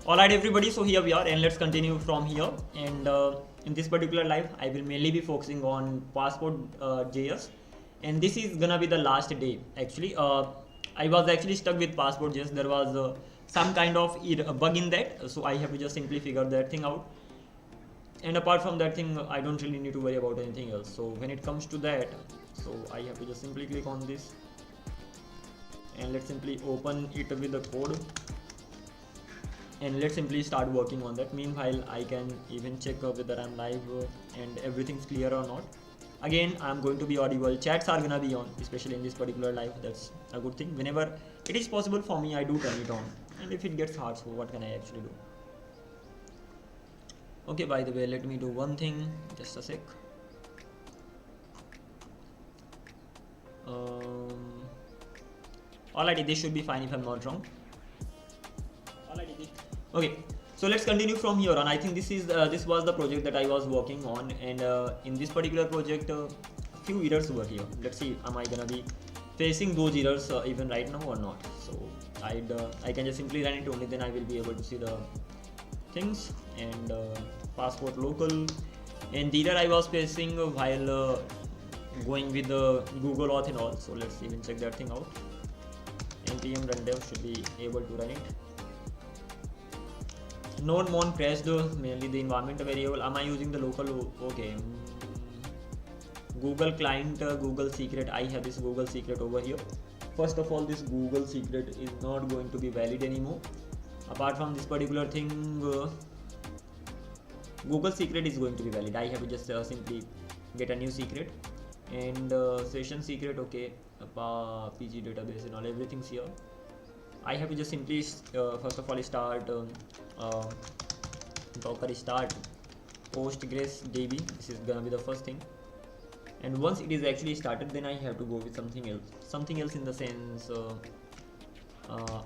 Alright everybody, so here we are and let's continue from here. And in this particular live I will mainly be focusing on Passport.js, and this is gonna be the last day. Actually I was actually stuck with Passport.js. There was some kind of bug in that, so I have to just simply figure that thing out. And apart from that thing, I don't really need to worry about anything else. So when it comes to that, so I have to just simply click on this and let's simply open it with the code and let's simply start working on that. Meanwhile, I can even check whether I'm live and everything's clear or not. Again, I'm going to be audible. Chats are gonna be on, especially in this particular live. That's a good thing. Whenever it is possible for me, I do turn it on. And if it gets hard, so what can I actually do? Okay, by the way, let me do one thing. Just a sec. Alrighty, this should be fine if I'm not wrong. Okay, so let's continue from here on. I think this was the project that I was working on, and in this particular project, a few errors were here. Let's see, am I gonna be facing those errors even right now or not? So I can just simply run it, only then I will be able to see the things. And passport local, and the error I was facing while going with the Google Auth and all. So let's even check that thing out. npm run dev should be able to run it. Node mon crashed, mainly the environment variable. Am I using the local? Okay. Google client, Google secret. I have this Google secret over here. First of all, this Google secret is not going to be valid anymore. Apart from this particular thing, Google secret is going to be valid. I have to just simply get a new secret. And session secret, okay, PG database and all, everything's here. I have to just simply first of all start Docker start PostgreSDB. This is gonna be the first thing. And once it is actually started, then I have to go with something else. Something else in the sense,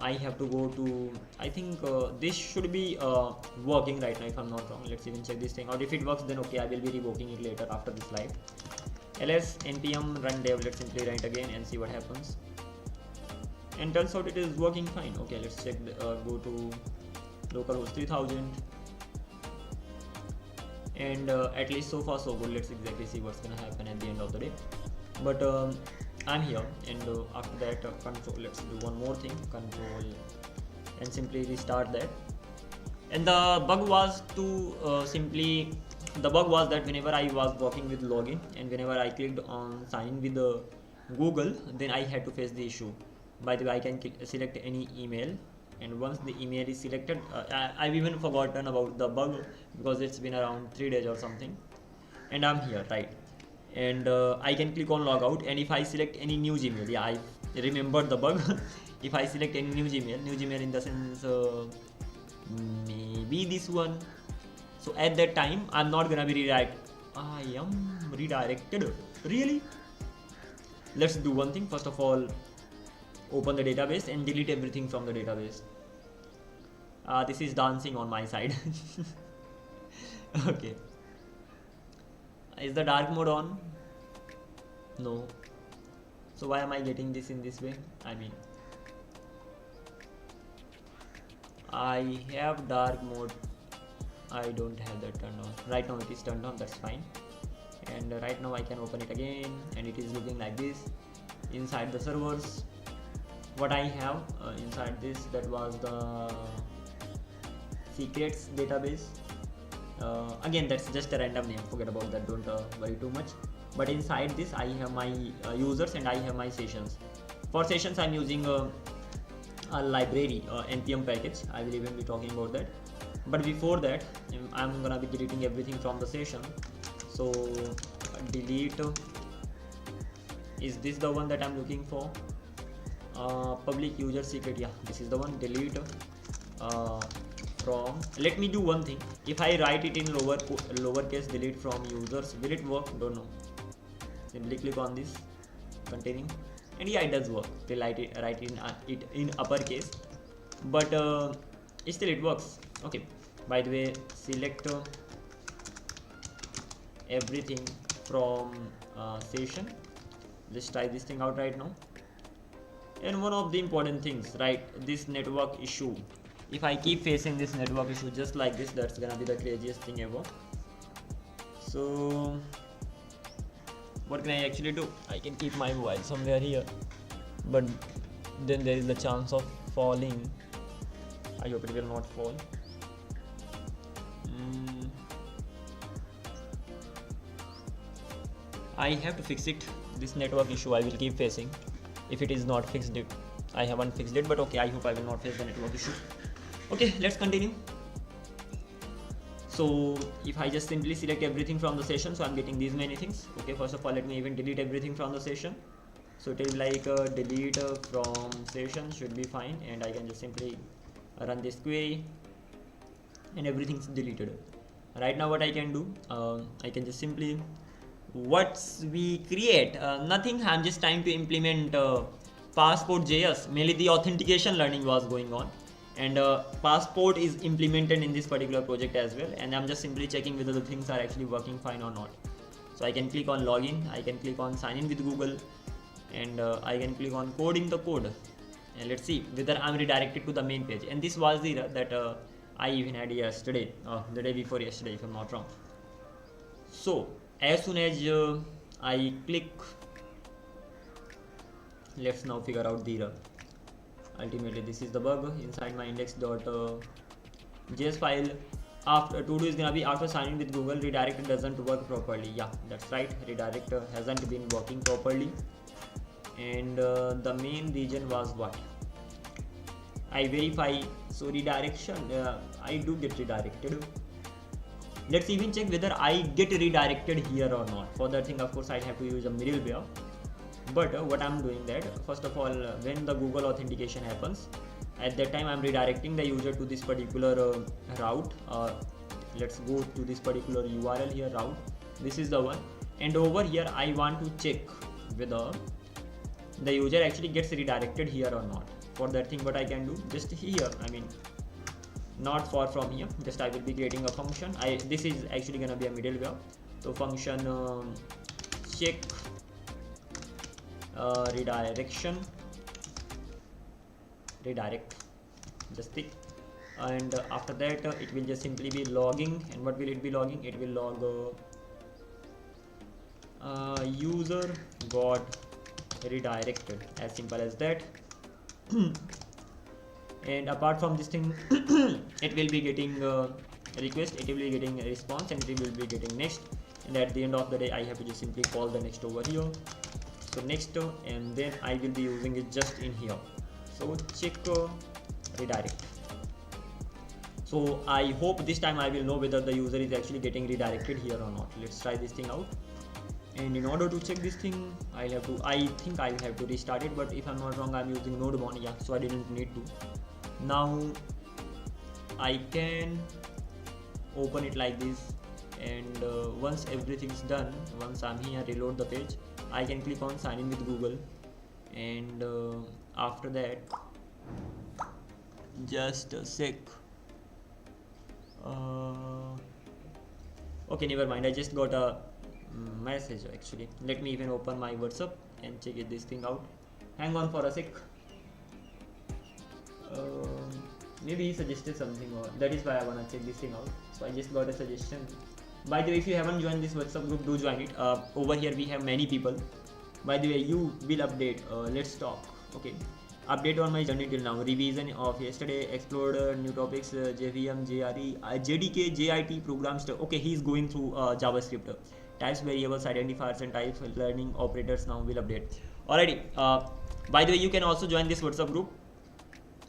I have to go to, I think this should be working right now if I'm not wrong. Let's even check this thing out. If it works, then okay, I will be revoking it later after this live. ls npm run dev, let's simply run it again and see what happens. And turns out it is working fine. Okay, let's check go to localhost 3000, and at least so far so good. Let's exactly see what's gonna happen at the end of the day. But I'm here, and after that control, let's do one more thing, control, and simply restart that. And the bug was that whenever I was working with login and whenever I clicked on sign in with the Google, then I had to face the issue. By the way, I can select any email, and once the email is selected, I've even forgotten about the bug because it's been around 3 days or something, and I'm here, right? And I can click on logout, and if I select any new Gmail, yeah, I remembered the bug. If I select any new Gmail in the sense maybe this one, so at that time I'm not gonna be redirected. I am redirected, really? Let's do one thing. First of all, open the database and delete everything from the database. This is dancing on my side. Okay. Is the dark mode on? No. So why am I getting this in this way? I mean, I have dark mode. I don't have that turned on. Right now it is turned on, that's fine. And right now I can open it again, and it is looking like this. Inside the servers, what I have inside this, that was the secrets database. Again, that's just a random name, forget about that, don't worry too much. But inside this I have my users and I have my sessions. For sessions I'm using a library, npm package. I will even be talking about that. But before that, I'm gonna be deleting everything from the session. So delete, is this the one that I'm looking for? Public user secret, yeah, this is the one. Delete from, let me do one thing. If I write it in lowercase, delete from users, will it work? Don't know. Simply click on this containing, and yeah, it does work. Till write it in uppercase, but still it works. Okay, by the way, select everything from session. Let's try this thing out right now. And one of the important things, right, this network issue, if I keep facing this network issue just like this, that's gonna be the craziest thing ever. So what can I actually do? I can keep my mobile somewhere here, but then there is the chance of falling. I hope it will not fall. I have to fix it. This network issue I will keep facing. If it is not fixed, I haven't fixed it, but okay, I hope I will not face the network issue. Okay, let's continue. So if I just simply select everything from the session, so I'm getting these many things. Okay, first of all, let me even delete everything from the session. So it is like delete from session should be fine, and I can just simply run this query and everything's deleted. Right now what I can do, I can just simply we create nothing. I'm just trying to implement Passport.js. Mainly the authentication learning was going on, and Passport is implemented in this particular project as well, and I'm just simply checking whether the things are actually working fine or not. So I can click on login, I can click on sign in with Google, and I can click on coding the code, and let's see whether I'm redirected to the main page. And this was the error that I even had yesterday, the day before yesterday if I'm not wrong. So as soon as I click, let's now figure out the error. Ultimately this is the bug inside my index.js file. After to do is gonna be after signing with Google, redirect doesn't work properly. Yeah, that's right, redirect hasn't been working properly, and the main reason was what? I verify, so redirection, I do get redirected. Let's even check whether I get redirected here or not. For that thing, of course, I have to use a middleware. But what I'm doing that, first of all, when the Google authentication happens, at that time I'm redirecting the user to this particular route. Let's go to this particular URL here, route. This is the one. And over here, I want to check whether the user actually gets redirected here or not. For that thing, what I can do, just here, I mean, not far from here, just I will be creating a function. This is actually gonna be a middleware. So function check redirection, redirect, just tick, and after that it will just simply be logging. And what will it be logging? It will log user got redirected, as simple as that. And apart from this thing, it will be getting request, it will be getting a response, and it will be getting next. And at the end of the day, I have to just simply call the next over here. So next, and then I will be using it just in here. So check redirect. So I hope this time I will know whether the user is actually getting redirected here or not. Let's try this thing out. And in order to check this thing, I think I have to restart it, but if I'm not wrong, I'm using Node.js, yeah, so I didn't need to. Now I can open it like this, and once everything's done, once I'm here, reload the page, I can click on sign in with Google, and after that, just a sec. Okay, never mind, I just got a message actually. Let me even open my WhatsApp and check this thing out. Hang on for a sec. Maybe he suggested something, or that is why I wanna check this thing out. So I just got a suggestion. By the way, if you haven't joined this WhatsApp group, do join it. Over here we have many people. By the way, you will update. Let's talk. Okay. Update on my journey till now. Revision of yesterday. Explored new topics. JVM, JRE, JDK, JIT program stuff. Okay, he's going through JavaScript. Types, variables, identifiers, and types. Learning operators now will update. Alrighty. By the way, you can also join this WhatsApp group.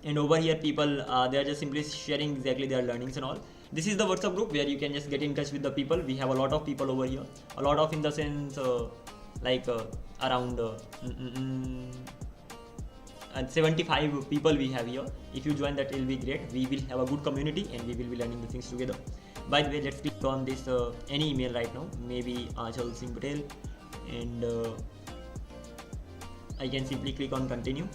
And over here, people they are just simply sharing exactly their learnings and all. This is the WhatsApp group where you can just get in touch with the people. We have a lot of people over here. A lot of in the sense like around 75 people we have here. If you join, that will be great. We will have a good community and we will be learning the things together. By the way, let's click on this any email right now. Maybe Achal Singh Patel, and I can simply click on continue.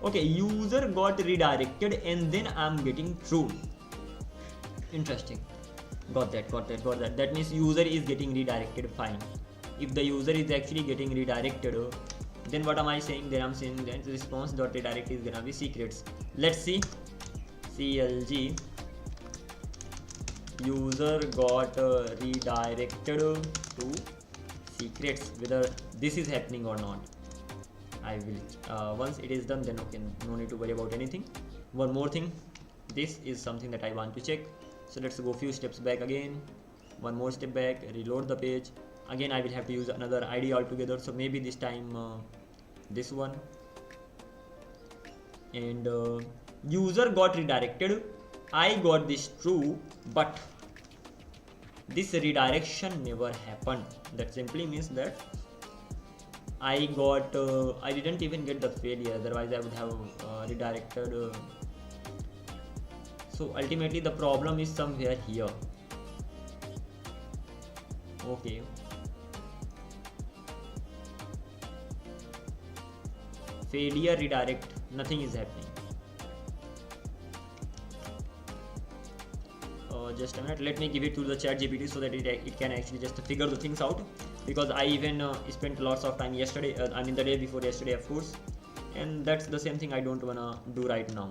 Okay, user got redirected, and then I'm getting true. Interesting. Got that. That means user is getting redirected. Fine. If the user is actually getting redirected, then what am I saying? Then I'm saying that response.redirect is gonna be secrets. Let's see. CLG user got redirected to secrets, whether this is happening or not. I will once it is done, then okay, no need to worry about anything. One more thing, this is something that I want to check, so let's go few steps back again, one more step back, reload the page. Again I will have to use another ID altogether, so maybe this time this one, and user got redirected. I got this true, but this redirection never happened. That simply means that I didn't even get the failure, otherwise I would have redirected. So ultimately the problem is somewhere here. Okay, failure redirect, nothing is happening. Just a minute, let me give it to the chat GPT so that it can actually just figure the things out, because I even spent lots of time yesterday, I mean the day before yesterday of course, and that's the same thing I don't wanna do right now.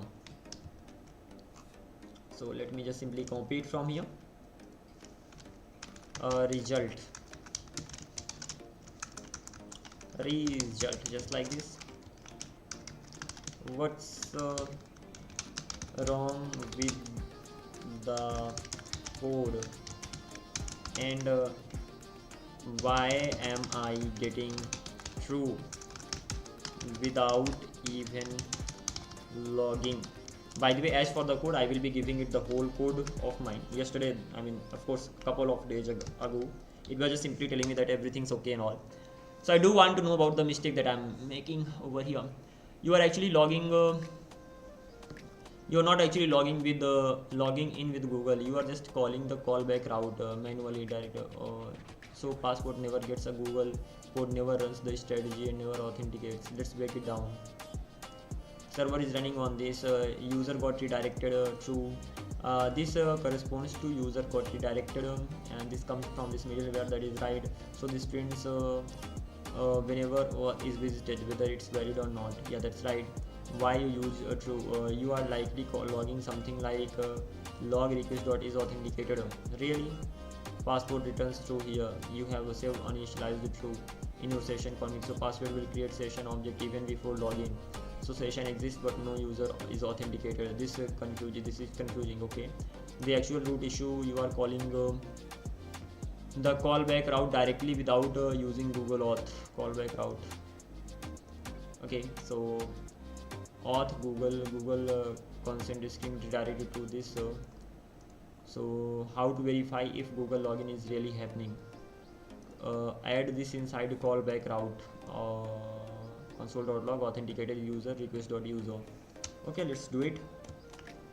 So let me just simply copy it from here. Result, just like this. What's wrong with the code, and why am I getting true without even logging? By the way, as for the code, I will be giving it the whole code of mine. Yesterday, I mean of course a couple of days ago, it was just simply telling me that everything's okay and all. So I do want to know about the mistake that I'm making over here. You are actually logging you're not actually logging in with Google. You are just calling the callback route manually direct. So Passport never gets a Google code, never runs the strategy, and never authenticates. Let's break it down. Server is running on this. User got redirected to this corresponds to user got redirected, and this comes from this middleware, that is right. So this prints whenever is visited, whether it's valid or not. Yeah, that's right. Why you use true? You are likely logging something like log request is authenticated. Really? Passport returns true here. You have saved uninitialized true in your session config. So Passport will create session object even before login. So session exists but no user is authenticated. This is confusing. Okay. The actual root issue, you are calling the callback route directly without using Google auth callback route. Okay, so auth Google consent string redirected to this. So how to verify if Google login is really happening? Add this inside callback route. Console.log authenticated user request.user. Okay, let's do it.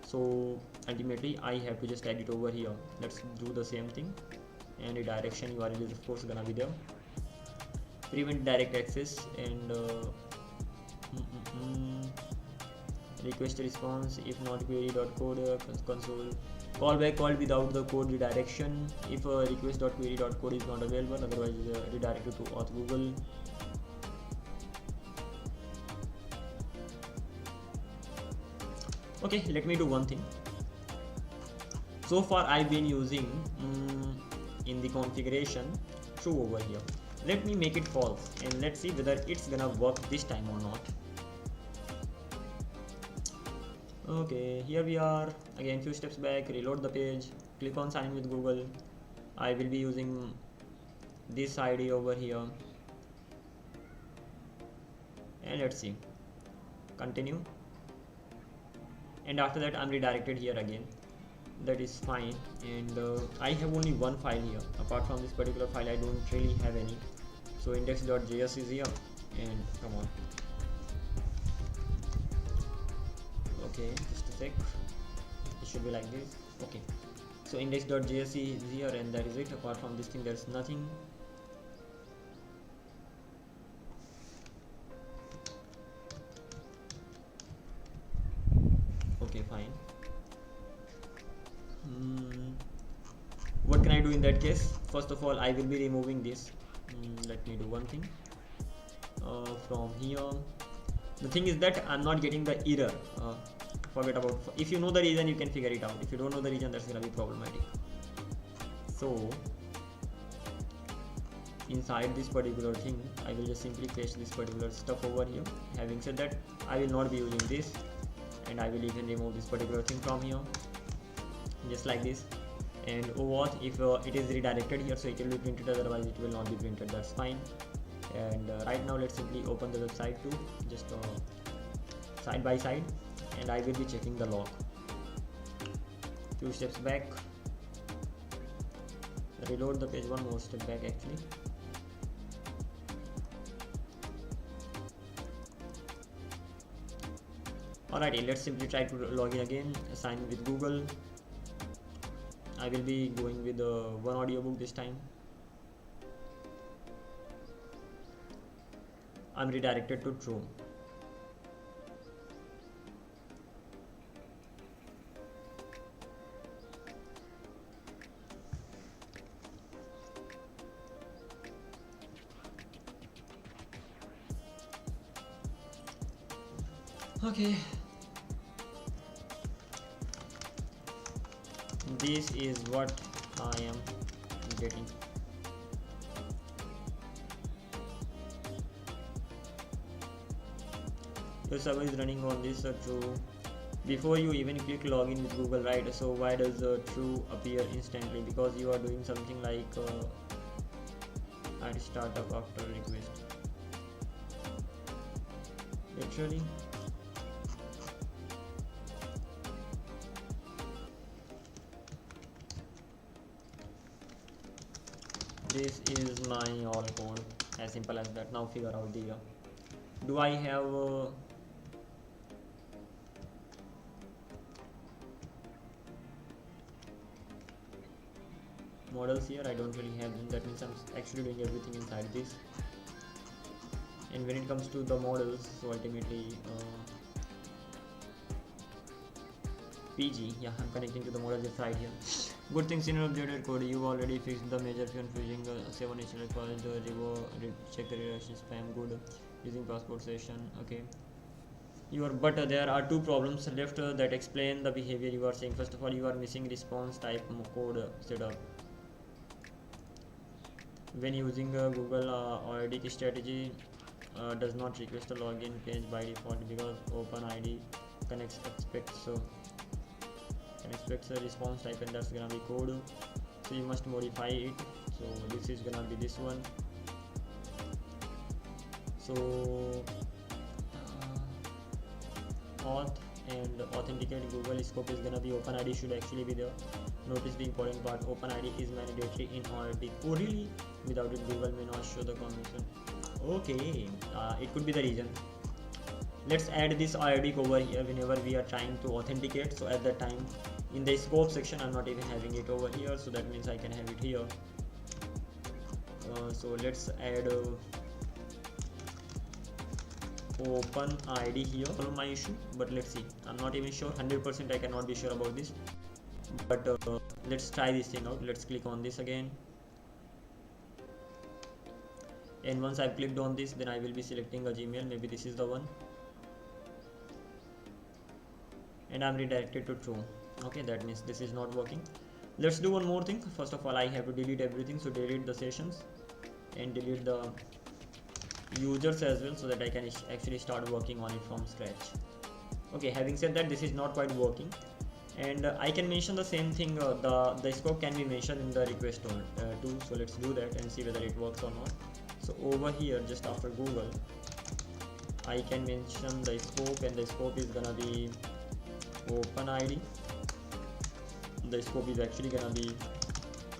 So ultimately I have to just add it over here. Let's do the same thing, and redirection URL is of course gonna be there. Prevent direct access, and request response if not query.code console. Callback called without the code redirection if request.query.code is not available, otherwise redirected to auth Google. Okay, let me do one thing. So far I've been using in the configuration true over here. Let me make it false, and let's see whether it's gonna work this time or not. Okay, here we are again, few steps back, reload the page, click on sign in with Google. I will be using this ID over here, and let's see, continue, and after that I'm redirected here again. That is fine, and I have only one file here. Apart from this particular file I don't really have any. So index.js is here, and come on. Okay, just a sec, it should be like this. Okay, so index.js is here, and that is it. Apart from this thing there's nothing. Okay, fine. What can I do in that case? First of all, I will be removing this. Let me do one thing from here. The thing is that I'm not getting the error. forget about, if you know the reason you can figure it out. If you don't know the reason, that's gonna be problematic. So inside this particular thing, I will just simply paste this particular stuff over here. Having said that, I will not be using this, and I will even remove this particular thing from here, just like this. And OAuth, if it is redirected here, so it will be printed, otherwise it will not be printed. That's fine. And right now let's simply open the website too, just side by side, and I will be checking the log. Few steps back, reload the page, one more step back actually. Alrighty, let's simply try to log in again, sign in with Google. I will be going with one audiobook this time. I'm redirected to true. Okay. This is what I am getting. Your server is running on this true. Before you even click login with Google, right? So why does true appear instantly? Because you are doing something like add startup after request. Literally. This is my all code, as simple as that. Now figure out the do I have models here? I don't really have them. That means I'm actually doing everything inside this. And when it comes to the models, so ultimately PG, yeah, I'm connecting to the model just right here. Good things in your updated code. You already fixed the major confusing 7 initial requires check the redirection spam. Good. Using passport session. Okay. But there are two problems left that explain the behavior you are saying. First of all, you are missing response type code setup. When using Google OID strategy does not request a login page by default because OpenID expects a response type, and that's gonna be code. So you must modify it. So this is gonna be this one. So auth and authenticate Google scope is gonna be OpenID should actually be there. Notice the important part, OpenID is mandatory in OID. Oh really? Without it Google may not show the connection. Okay, it could be the reason. Let's add this OID over here whenever we are trying to authenticate. So at that time in the scope section, I'm not even having it over here, so that means I can have it here. So let's add OpenID here. Follow my issue, but let's see. I'm not even sure, 100% I cannot be sure about this, but let's try this thing out. Let's click on this again, and once I've clicked on this, then I will be selecting a Gmail. Maybe this is the one, and I'm redirected to true. Okay, that means this is not working. Let's do one more thing. First of all, I have to delete everything, so delete the sessions and delete the users as well, so that I can actually start working on it from scratch. Okay, having said that, this is not quite working, and I can mention the same thing. The scope can be mentioned in the request too, so let's do that and see whether it works or not. So over here, just after Google, I can mention the scope, and the scope is gonna be OpenID. The scope is actually gonna be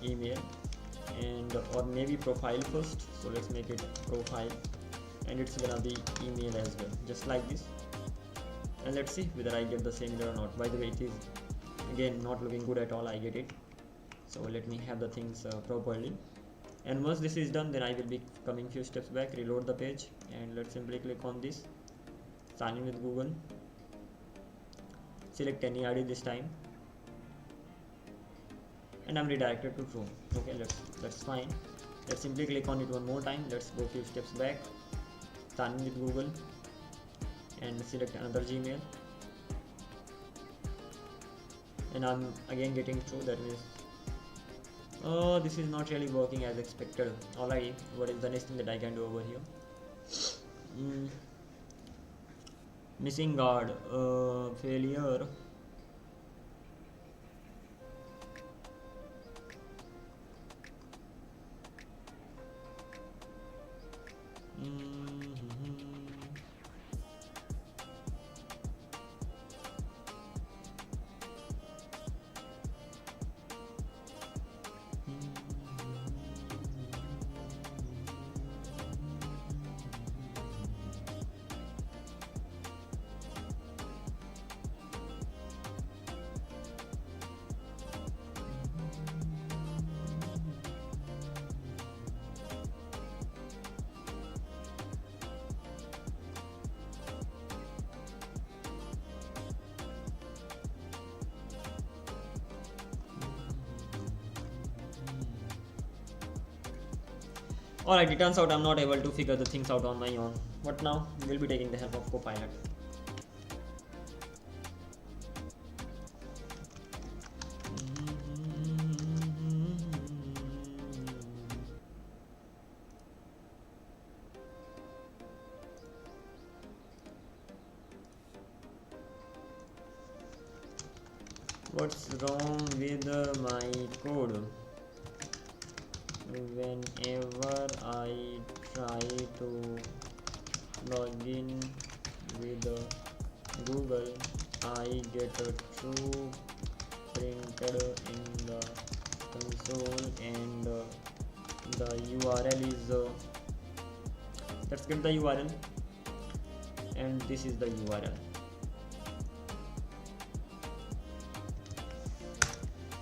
email, and or maybe profile first. So let's make it profile, and it's gonna be email as well, just like this. And let's see whether I get the same error or not. By the way, it is again not looking good at all. I get it. So let me have the things properly. And once this is done, then I will be coming few steps back, reload the page, and let's simply click on this, sign in with Google, select any ID this time, and I'm redirected to true. Okay, that's fine. Let's simply click on it one more time. Let's go few steps back, sign in with Google, and select another Gmail, and I'm again getting true. That means this is not really working as expected. Alright, what is the next thing that I can do over here? Missing guard, failure. Alright, it turns out I'm not able to figure the things out on my own. What now? We'll be taking the help of Copilot. What's wrong with my code? Whenever I try to log in with Google, I get a true printed in the console, and the URL is let's get the URL, and this is the URL.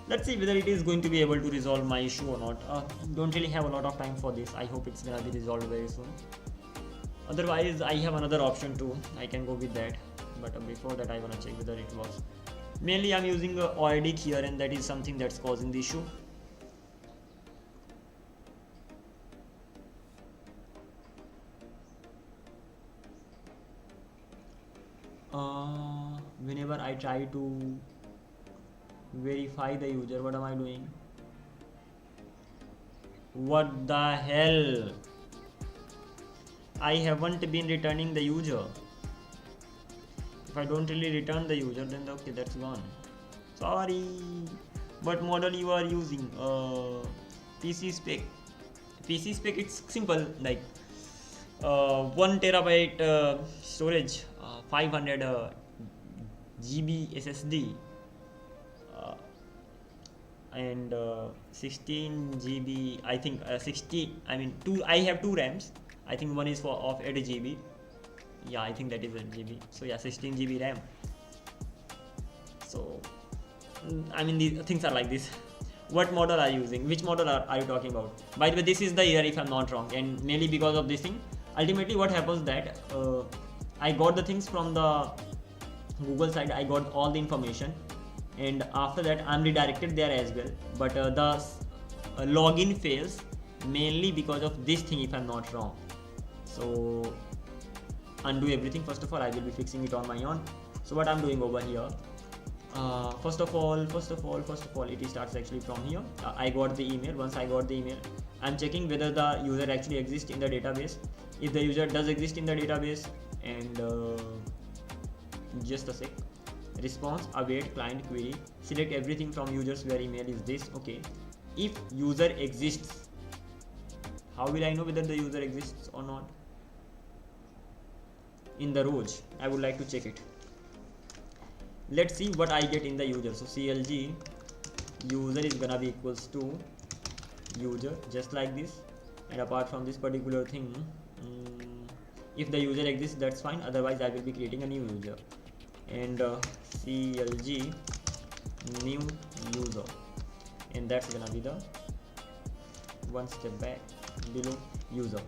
Let's see whether it is going to be able to resolve my issue or not. Don't really have a lot of time for this. I hope it's gonna be resolved very soon. Otherwise, I have another option too. I can go with that. But before that, I wanna check whether it works. Mainly, I'm using ORDIC here, and that is something that's causing the issue. Whenever I try to verify the user, what am I doing? What the hell? I haven't been returning the user. If I don't really return the user, then okay, that's gone. Sorry. What model you are using? PC spec. PC spec, it's simple, like 1 terabyte storage, 500 GB SSD, and 16 GB. I think 60. I mean, I have two RAMs. I think one is of 8 GB. Yeah, I think that is 8 GB. So yeah, 16 GB RAM. So I mean, these things are like this. What model are you using? Which model are you talking about? By the way, this is the error if I'm not wrong, and mainly because of this thing. Ultimately, what happens that I got the things from the Google side. I got all the information, and after that I'm redirected there as well. But the login fails mainly because of this thing if I'm not wrong. So undo everything. First of all, I will be fixing it on my own. So what I'm doing over here, first of all, it starts actually from here. I got the email. Once I got the email, I'm checking whether the user actually exists in the database. If the user does exist in the database, and just a sec, response, await client query, select everything from users where email is this. Okay, if user exists, how will I know whether the user exists or not? In the rows, I would like to check it. Let's see what I get in the user. So CLG user is gonna be equals to user, just like this. And apart from this particular thing, if the user exists, that's fine. Otherwise, I will be creating a new user. And CLG new user, and that's gonna be the one step back below user.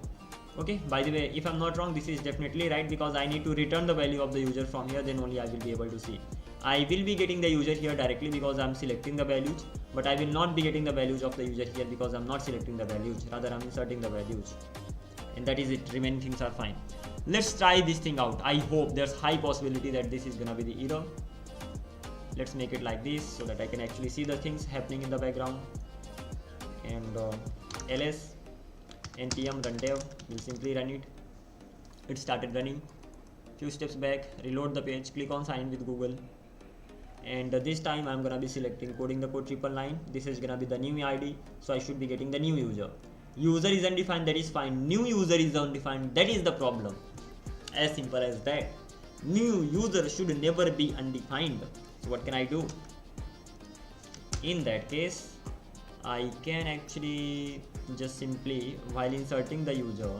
Okay, by the way, if I'm not wrong, this is definitely right, because I need to return the value of the user from here, then only I will be able to see. I will be getting the user here directly because I'm selecting the values, but I will not be getting the values of the user here because I'm not selecting the values, rather I'm inserting the values. And that is it, remaining things are fine. Let's try this thing out. I hope there's high possibility that this is gonna be the error. let's make it like this so that I can actually see the things happening in the background. And ls npm run dev, we'll simply run it. It started running. Few steps back, reload the page, click on sign in with Google, and this time I'm gonna be selecting coding the code 999. This is gonna be the new ID, so I should be getting the new user. User is undefined, that is fine. New user is undefined, that is the problem. As simple as that. New user should never be undefined. So what can I do? In that case, I can actually just simply, while inserting the user,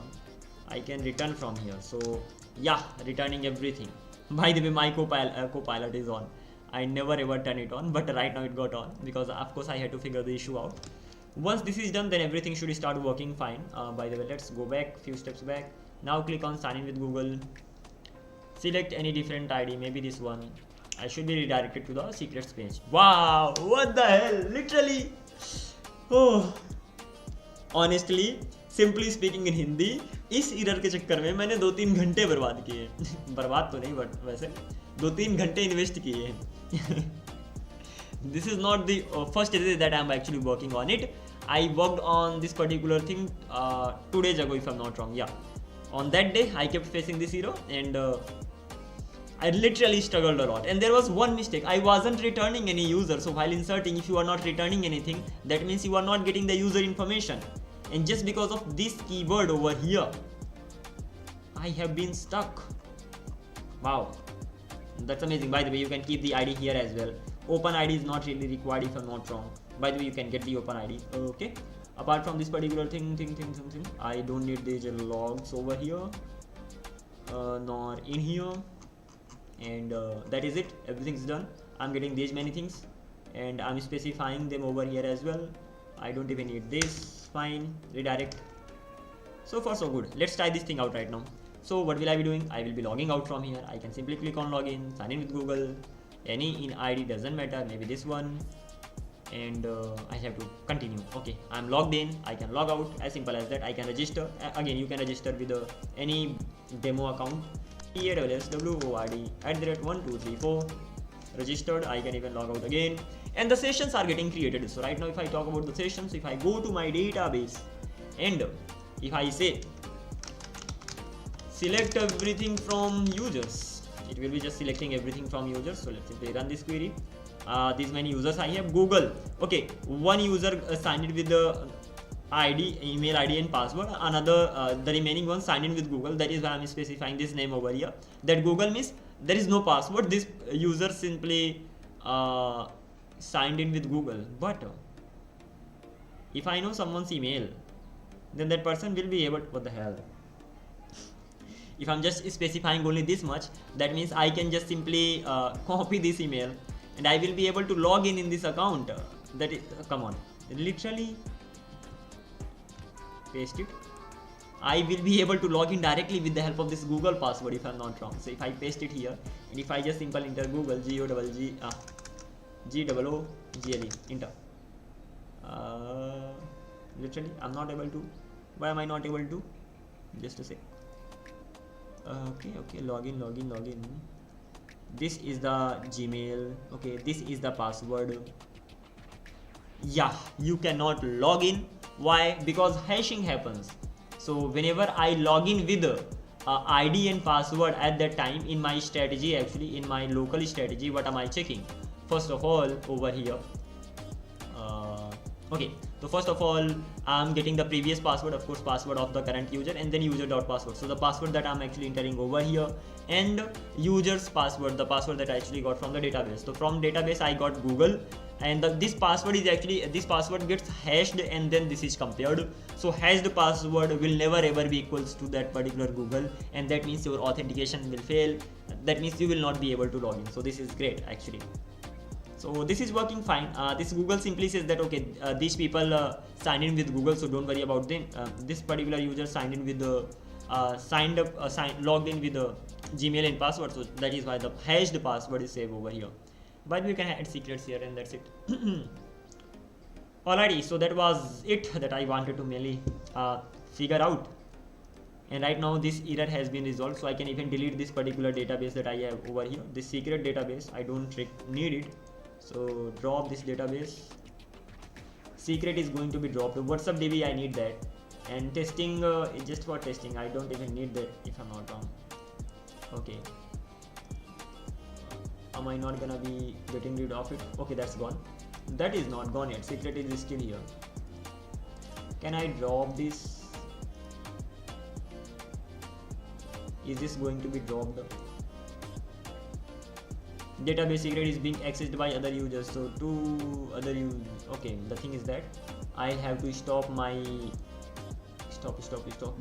I can return from here. So yeah, returning everything. By the way, my copilot is on. I never ever turn it on, but right now it got on because of course I had to figure the issue out. Once this is done, then everything should start working fine. By the way, let's go back few steps back. Now click on sign in with Google. Select any different ID, maybe this one. I should be redirected to the secrets page. Wow, what the hell? Literally. Oh, honestly, simply speaking in Hindi, इस error के चक्कर में मैंने 2-3 घंटे बर्बाद किए. बर्बाद तो नहीं, बट वैसे 2-3 घंटे इन्वेस्ट किए हैं. This is not the first day that I am actually working on it. I worked on this particular thing 2 days ago, if I'm not wrong. Yeah, on that day I kept facing this error, and I literally struggled a lot. And there was one mistake. I wasn't returning any user. So while inserting, if you are not returning anything, that means you are not getting the user information. And just because of this keyword over here, I have been stuck. Wow, that's amazing. By the way, you can keep the ID here as well. Open ID is not really required, if I'm not wrong. By the way, you can get the open ID. Okay. Apart from this particular thing, I don't need these logs over here, nor in here. And that is it. Everything's done. I'm getting these many things, and I'm specifying them over here as well. I don't even need this. Fine. Redirect. So far so good. Let's try this thing out right now. So what will I be doing? I will be logging out from here. I can simply click on login, sign in with Google. Any in ID doesn't matter, maybe this one, and I have to continue. Okay, I'm logged in. I can log out, as simple as that. I can register. Again, you can register with any demo account. PAWSWORD@1234. Registered. I can even log out again, and the sessions are getting created. So right now, if I talk about the sessions, if I go to my database, and if I say select everything from users, it will be just selecting everything from users. So let's simply run this query. These many users I have. Google. Okay, one user signed in with the ID, email ID and password. Another, the remaining one signed in with Google. That is why I'm specifying this name over here. That Google means there is no password. This user simply signed in with Google. But if I know someone's email, then that person will be able to, what the hell? If I'm just specifying only this much, that means I can just simply copy this email, and I will be able to log in this account. That is, come on, literally paste it. I will be able to log in directly with the help of this Google password, if I'm not wrong. So if I paste it here, and if I just simply enter Google GOOGLE enter, literally I'm not able to. Why am I not able to? Just a sec. Okay, login. This is the Gmail. Okay, this is the password. Yeah, you cannot log in. Why? Because hashing happens. So whenever I log in with ID and password at that time, in my strategy, actually in my local strategy, what am I checking? First of all, over here, okay, so first of all, I'm getting the previous password, of course, password of the current user, and then user.password. So the password that I'm actually entering over here, and user's password, the password that I actually got from the database. So from database I got Google, and this password is actually, this password gets hashed, and then this is compared. So hashed password will never ever be equals to that particular Google, and that means your authentication will fail. That means you will not be able to log in. So this is great actually. So this is working fine. This Google simply says that okay, these people signed in with Google, so don't worry about them. This particular user signed in with the logged in with the Gmail and password, so that is why the hashed password is saved over here. But we can add secrets here, and that's it. Alrighty, so that was it that I wanted to mainly figure out. And right now this error has been resolved, so I can even delete this particular database that I have over here, this secret database. I don't need it. So drop this database. Secret is going to be dropped. WhatsApp DB, I need that. And testing is just for testing. I don't even need that if I'm not wrong. Okay. Am I not gonna be getting rid of it? Okay, that's gone. That is not gone yet. Secret is still here. Can I drop this? Is this going to be dropped? Database secret is being accessed by other users. So two other users. Okay, the thing is that I have to stop my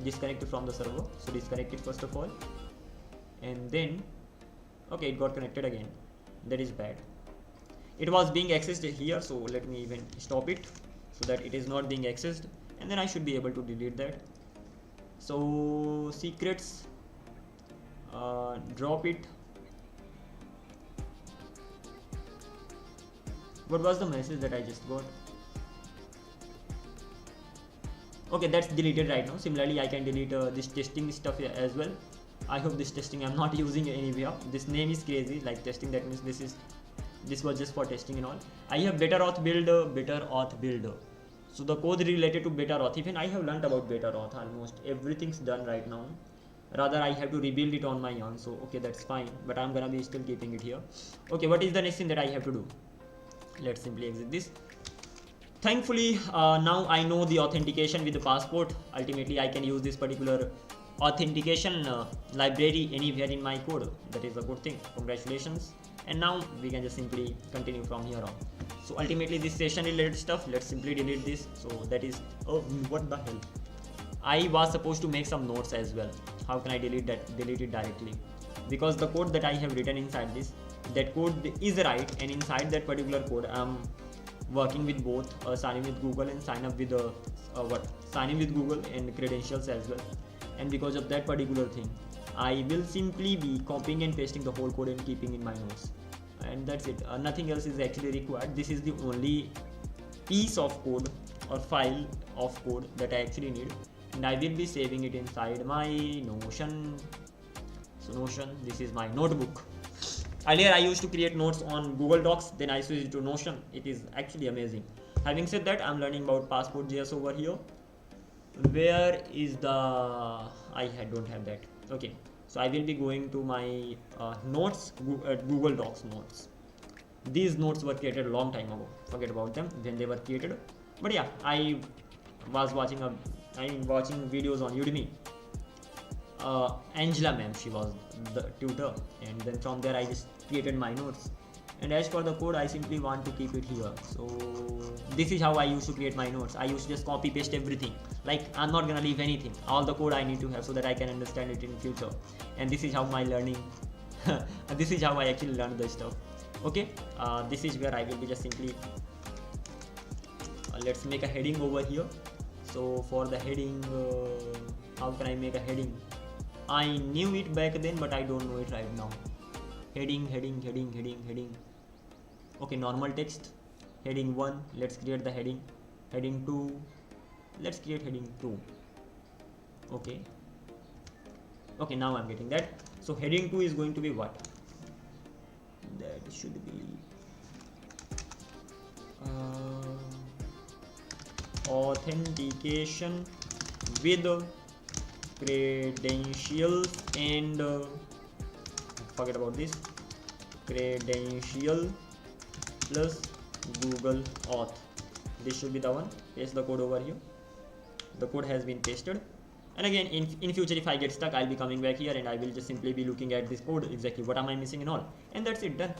disconnect it from the server. So disconnect it first of all, and then okay, it got connected again. That is bad. It was being accessed here, so let me even stop it so that it is not being accessed, and then I should be able to delete that. So secrets, drop it. What was the message that I just got? Okay, that's deleted right now. Similarly, I can delete this testing stuff here as well. I hope this testing I'm not using anywhere. This name is crazy, like testing. That means this was just for testing and all. I have better auth builder. So the code related to better auth. Even I have learned about better auth. Almost everything's done right now. Rather, I have to rebuild it on my own. So okay, that's fine. But I'm gonna be still keeping it here. Okay, what is the next thing that I have to do? Let's simply exit this. Thankfully, now I know the authentication with the passport. Ultimately, I can use this particular authentication library anywhere in my code. That is a good thing. Congratulations. And now we can just simply continue from here on. So ultimately, this session related stuff, let's simply delete this. So that is, oh, what the hell? I was supposed to make some notes as well. How can I delete that? Delete it directly. Because the code that I have written inside this, that code is right, and inside that particular code I'm working with both sign in with Google and sign up with sign in with Google and credentials as well. And because of that particular thing, I will simply be copying and pasting the whole code and keeping in my notes, and that's it. Nothing else is actually required. This is the only piece of code or file of code that I actually need, and I will be saving it inside my Notion. So Notion, this is my notebook. Earlier I used to create notes on Google Docs, then I switched to Notion. It is actually amazing. Having said that, I'm learning about Passport.js over here. Where is the... I don't have that. Okay, so I will be going to my notes, Google Docs notes. These notes were created a long time ago. Forget about them when they were created. But yeah, I'm watching videos on Udemy. Angela ma'am, she was the tutor, and then from there I just created my notes. And as for the code, I simply want to keep it here. So this is how I used to create my notes. I used to just copy paste everything. Like, I'm not gonna leave anything. All the code I need to have so that I can understand it in future. And this is how my learning this is how I actually learned the stuff. Okay, this is where I will be just simply let's make a heading over here. So for the heading, how can I make a heading? I knew it back then, but I don't know it right now. Heading. Okay, normal text. Heading 1, let's create the heading. Heading 2, let's create heading 2. Okay, now I'm getting that. So heading 2 is going to be what? That should be authentication with credentials and forget about this, credential plus Google Auth. This should be the one. Paste the code over here. The code has been pasted, and again in future if I get stuck, I'll be coming back here and I will just simply be looking at this code, exactly what am I missing and all, and that's it, done.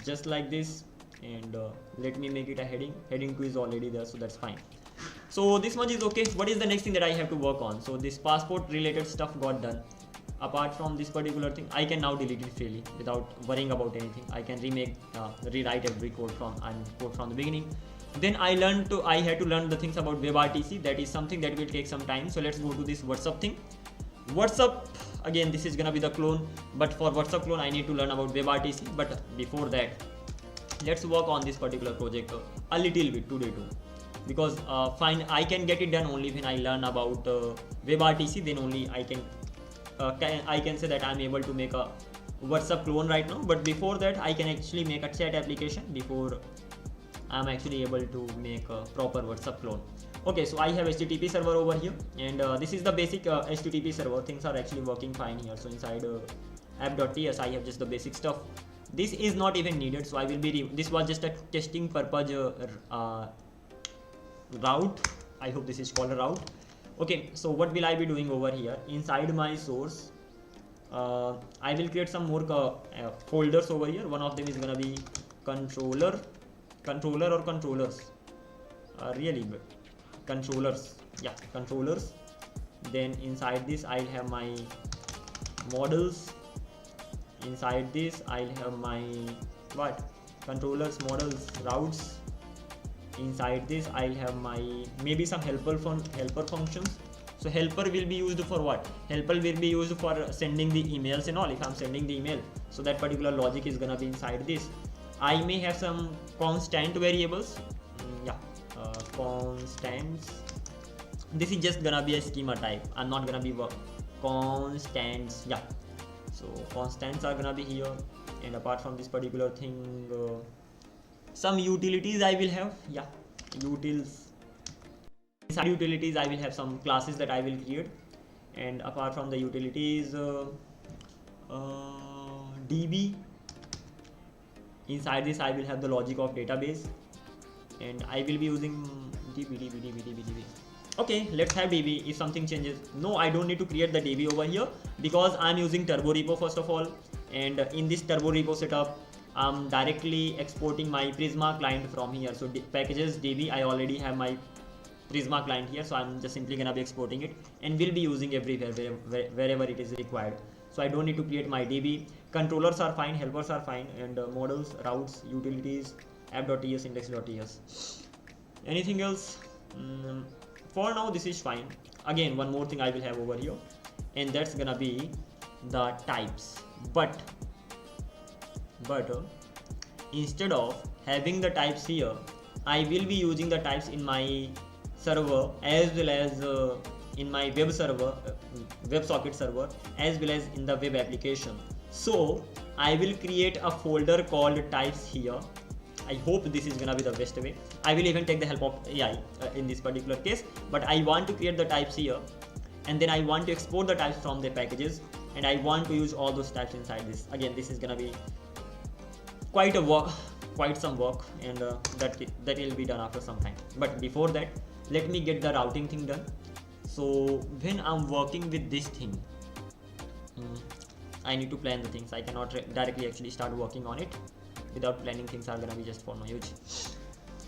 Just like this, and let me make it a heading. Heading 2 is already there, so that's fine. So this much is okay. What is the next thing that I have to work on? So this passport related stuff got done. Apart from this particular thing, I can now delete it freely without worrying about anything. I can rewrite every code from the beginning. Then I had to learn the things about WebRTC. That is something that will take some time. So let's go to this WhatsApp thing. WhatsApp, again, this is gonna be the clone, but for WhatsApp clone I need to learn about WebRTC. But before that, let's work on this particular project a little bit today too, because I can get it done only when I learn about WebRTC. Then only I can say that I'm able to make a WhatsApp clone right now, but before that I can actually make a chat application before I'm actually able to make a proper WhatsApp clone. Okay, so I have HTTP server over here, and this is the basic HTTP server. Things are actually working fine here. So inside app.ts I have just the basic stuff. This is not even needed, so I will be this was just a testing purpose route. I hope this is called a route. Okay, so what will I be doing over here? Inside my source, I will create some more folders over here. One of them is gonna be controller or controllers. Really, controllers. Yeah, controllers. Then inside this I'll have my models. Inside this I'll have my controllers, models, routes. Inside this I'll have my maybe some helper functions. So helper will be used for what? Helper will be used for sending the emails and all. If I'm sending the email, so that particular logic is gonna be inside this. I may have some constant variables. Constants. This is just gonna be a schema type. I'm not gonna be constants. Yeah, so constants are gonna be here, and apart from this particular thing, some utilities I will have. Yeah, utils. Inside utilities I will have some classes that I will create, and apart from the utilities, DB. Inside this I will have the logic of database, and I will be using DB. Okay, let's have DB. If something changes, no, I don't need to create the DB over here because I'm using turbo repo first of all, and in this turbo repo setup I'm directly exporting my Prisma client from here. So packages DB, I already have my Prisma client here, so I'm just simply gonna be exporting it and will be using everywhere wherever it is required. So I don't need to create my DB. Controllers are fine, helpers are fine, and models, routes, utilities, app.ts, index.ts. Anything else? For now this is fine. Again, one more thing I will have over here, and that's gonna be the types. But instead of having the types here, I will be using the types in my server as well as in my web server, WebSocket server, as well as in the web application. So I will create a folder called types here. I hope this is gonna be the best way. I will even take the help of AI in this particular case, but I want to create the types here, and then I want to export the types from the packages, and I want to use all those types inside this. Again, this is gonna be quite some work, and that will be done after some time. But before that, let me get the routing thing done. So when I'm working with this thing, I need to plan the things. I cannot directly actually start working on it. Without planning, things are gonna be just for no use.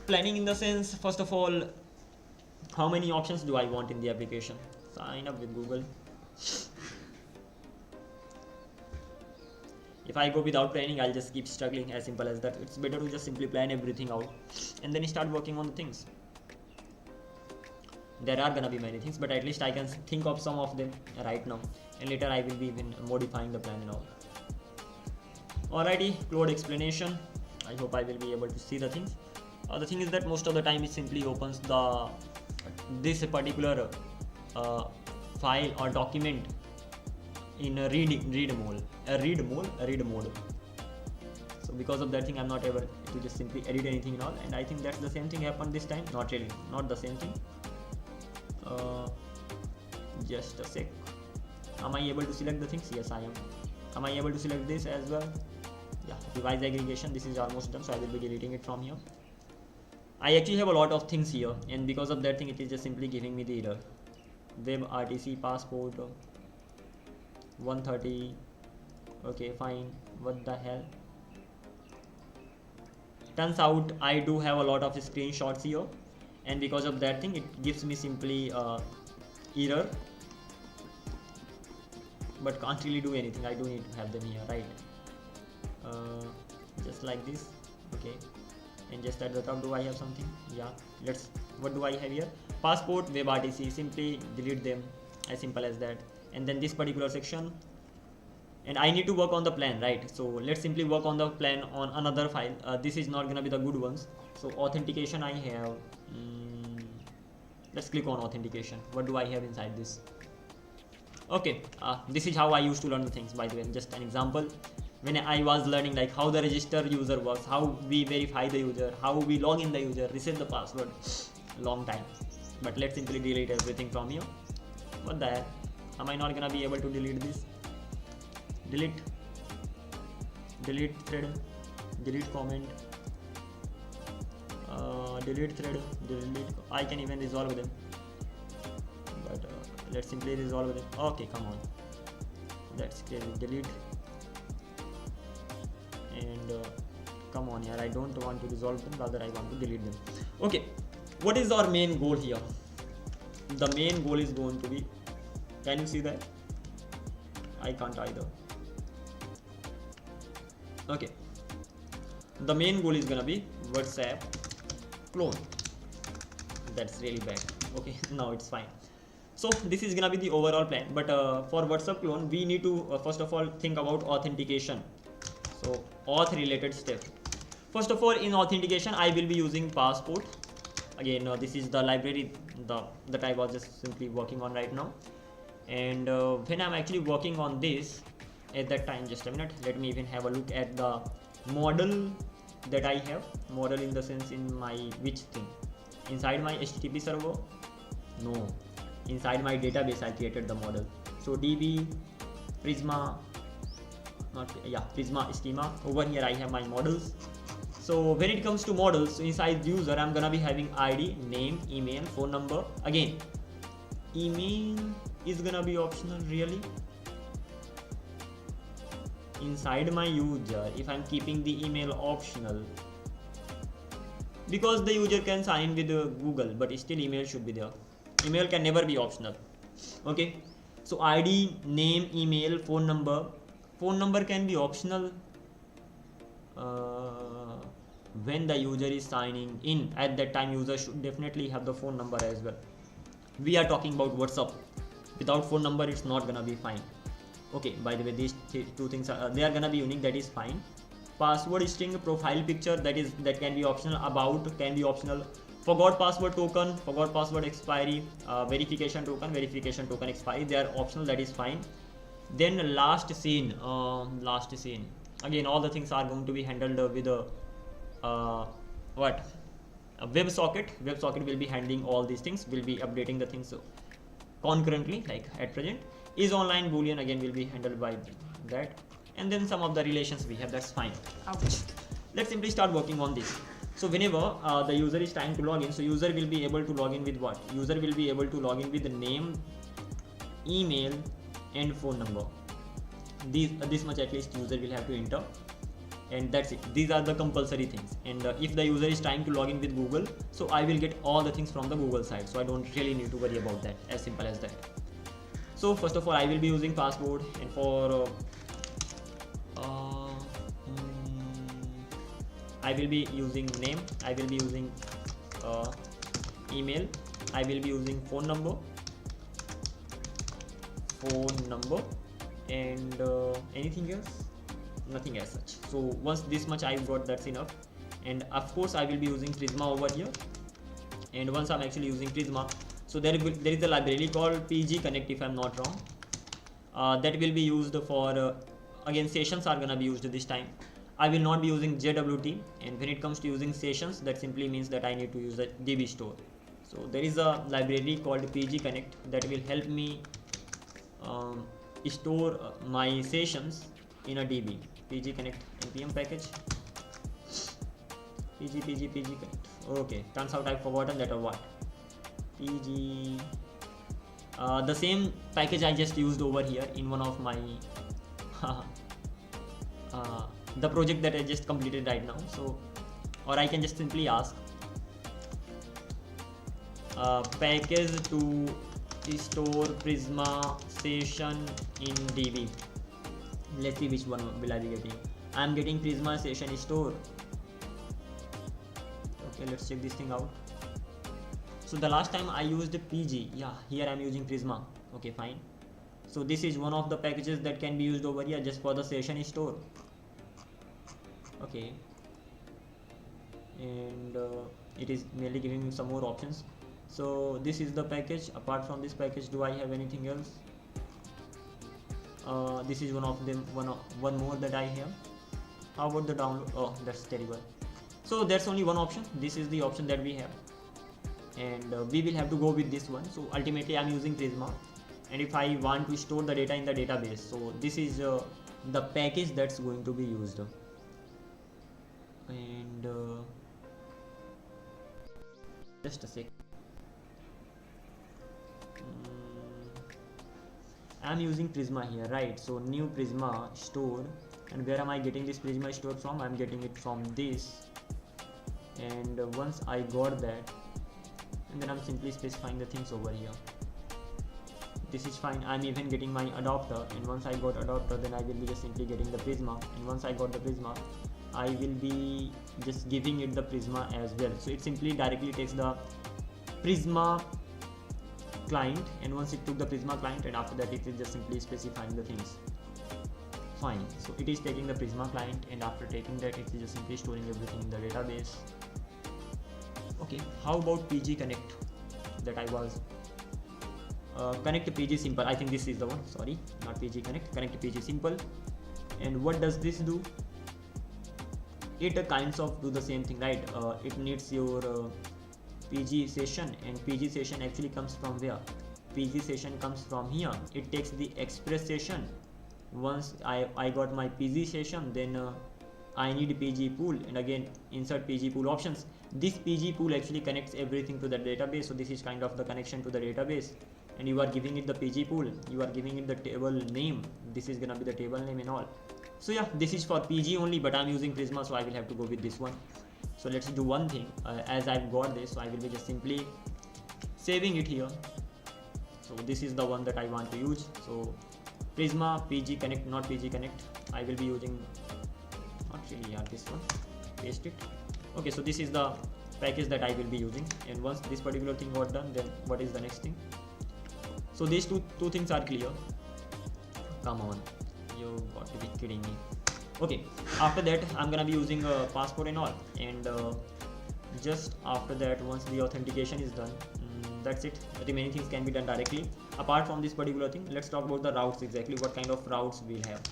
Planning in the sense, first of all, how many options do I want in the application? Sign up with Google. If I go without planning, I'll just keep struggling, as simple as that. It's better to just simply plan everything out and then start working on the things. There are gonna be many things, but at least I can think of some of them right now, and later I will be even modifying the plan and all. Alrighty, code explanation. I hope I will be able to see the things. The thing is that most of the time it simply opens this particular file or document in a read mode. So because of that thing, I'm not able to just simply edit anything and all. And I think that's the same thing happened this time. Not really, not the same thing. Just a sec. Am I able to select the things? Yes, I am. Am I able to select this as well? Yeah, device aggregation, this is almost done, so I will be deleting it from here. I actually have a lot of things here, and because of that thing, it is just simply giving me the error. Web RTC passport 130. Okay, fine. What the hell? Turns out I do have a lot of screenshots here, and because of that thing, it gives me simply error, but can't really do anything. I do need to have them here, right? Just like this. Okay, and just at the top, do I have something? Yeah, what do I have here? Passport, web RTC. Simply delete them, as simple as that. And then this particular section, and I need to work on the plan, right? So let's simply work on the plan on another file. This is not gonna be the good ones. So authentication, I have let's click on authentication. What do I have inside this? Okay, this is how I used to learn the things, by the way. Just an example, when I was learning like how the register user works, how we verify the user, how we log in the user, reset the password. Long time. But let's simply delete everything from here. What the hell? Am I not gonna be able to delete this? Delete thread, delete comment, delete thread, delete. I can even resolve them, but let's simply resolve them. Okay, come on, let's delete, and come on here, I don't want to resolve them, rather I want to delete them. Okay, what is our main goal here? The main goal is going to be, can you see that? I can't either. Okay, the main goal is gonna be WhatsApp clone. That's really bad. Okay, now it's fine. So this is gonna be the overall plan, but for WhatsApp clone we need to first of all think about authentication. So auth related step. First of all, in authentication I will be using Passport. Again, this is the library that I was just simply working on right now, and when I'm actually working on this at that time, just a minute, let me even have a look at the model that I have. Model in the sense, in my which thing? Inside my HTTP server? No, inside my database I created the model. So DB Prisma, not yeah, Prisma schema. Over here I have my models. So when it comes to models, inside user I'm gonna be having ID, name, email, phone number. Again, email is gonna be optional, really. Inside my user, if I'm keeping the email optional, because the user can sign with Google, but still email should be there. Email can never be optional. Okay, so ID, name, email, phone number. Phone number can be optional when the user is signing in. At that time user should definitely have the phone number as well. We are talking about WhatsApp. Without phone number it's not gonna be fine. Okay, by the way, these two things are they are gonna be unique, that is fine. Password string, profile picture, that can be optional. About can be optional. Forgot password token, forgot password expiry, verification token expiry, they are optional, that is fine. Then last scene, again all the things are going to be handled with a WebSocket. WebSocket will be handling all these things, will be updating the things concurrently, like at present. Is online boolean, again will be handled by that, and then some of the relations we have, that's fine. Ouch. Let's simply start working on this. So whenever the user is trying to log in, so user will be able to log in with what? User will be able to log in with the name, email and phone number. This much at least user will have to enter, and that's it. These are the compulsory things. And if the user is trying to log in with Google, so I will get all the things from the Google side, so I don't really need to worry about that. As simple as that. So first of all, I will be using Passport, and for I will be using name, I will be using email, I will be using phone number, and anything else? Nothing as such. So once this much I've got, that's enough. And of course I will be using Prisma over here, and once I'm actually using Prisma, so there is a library called PG Connect, if I'm not wrong, that will be used for again sessions are gonna be used this time. I will not be using JWT, and when it comes to using sessions, that simply means that I need to use the DB store. So there is a library called PG Connect that will help me store my sessions in a DB. PG Connect npm package, PG Connect. Okay, turns out I've forgotten that or what. PG, the same package I just used over here in one of my the project that I just completed right now. So, or I can just simply ask package to store Prisma session in DB. Let's see which one will I be getting. I am getting Prisma session store. Okay, let's check this thing out. So the last time I used PG, yeah, here I am using Prisma. Okay, fine. So this is one of the packages that can be used over here just for the session store. Okay, and it is merely giving me some more options. So this is the package. Apart from this package, do I have anything else? This is one of them, one more that I have. How about the download? Oh, that's terrible. So there's only one option. This is the option that we have, and we will have to go with this one. So ultimately I'm using Prisma, and if I want to store the data in the database, so this is the package that's going to be used. And just a sec. I'm using Prisma here, right? So new Prisma stored, and where am I getting this Prisma stored from? I'm getting it from this, and once I got that, and then I'm simply specifying the things over here. This is fine. I'm even getting my adapter, and once I got adapter, then I will be just simply getting the Prisma, and once I got the Prisma, I will be just giving it the Prisma as well. So it simply directly takes the Prisma client, and once it took the Prisma client, and after that it is just simply specifying the things. Fine. So it is taking the Prisma client, and after taking that, it is just simply storing everything in the database. Okay, how about PG Connect that I was Connect PG Simple. I think this is the one. Sorry, not PG Connect. Connect PG Simple. And what does this do? It kinds of do the same thing, right? It needs your PG session, and PG session actually comes from where? PG session comes from here. It takes the express session. Once I got my PG session, then I need PG pool, and again insert PG pool options. This PG pool actually connects everything to the database. So this is kind of the connection to the database, and you are giving it the PG pool, you are giving it the table name. This is gonna be the table name and all. So yeah, this is for PG only, but I'm using Prisma, so I will have to go with this one. So let's do one thing. As I've got this, so I will be just simply saving it here. So this is the one that I want to use. So Prisma PG Connect, not PG Connect. I will be using, actually yeah, this one. Paste it. Okay, so this is the package that I will be using, and once this particular thing got done, then what is the next thing? So these two things are clear. Come on, you got to be kidding me. Okay, after that I'm gonna be using Passport and all, and just after that, once the authentication is done, that's it. The many things can be done directly. Apart from this particular thing, let's talk about the routes. Exactly what kind of routes we'll have.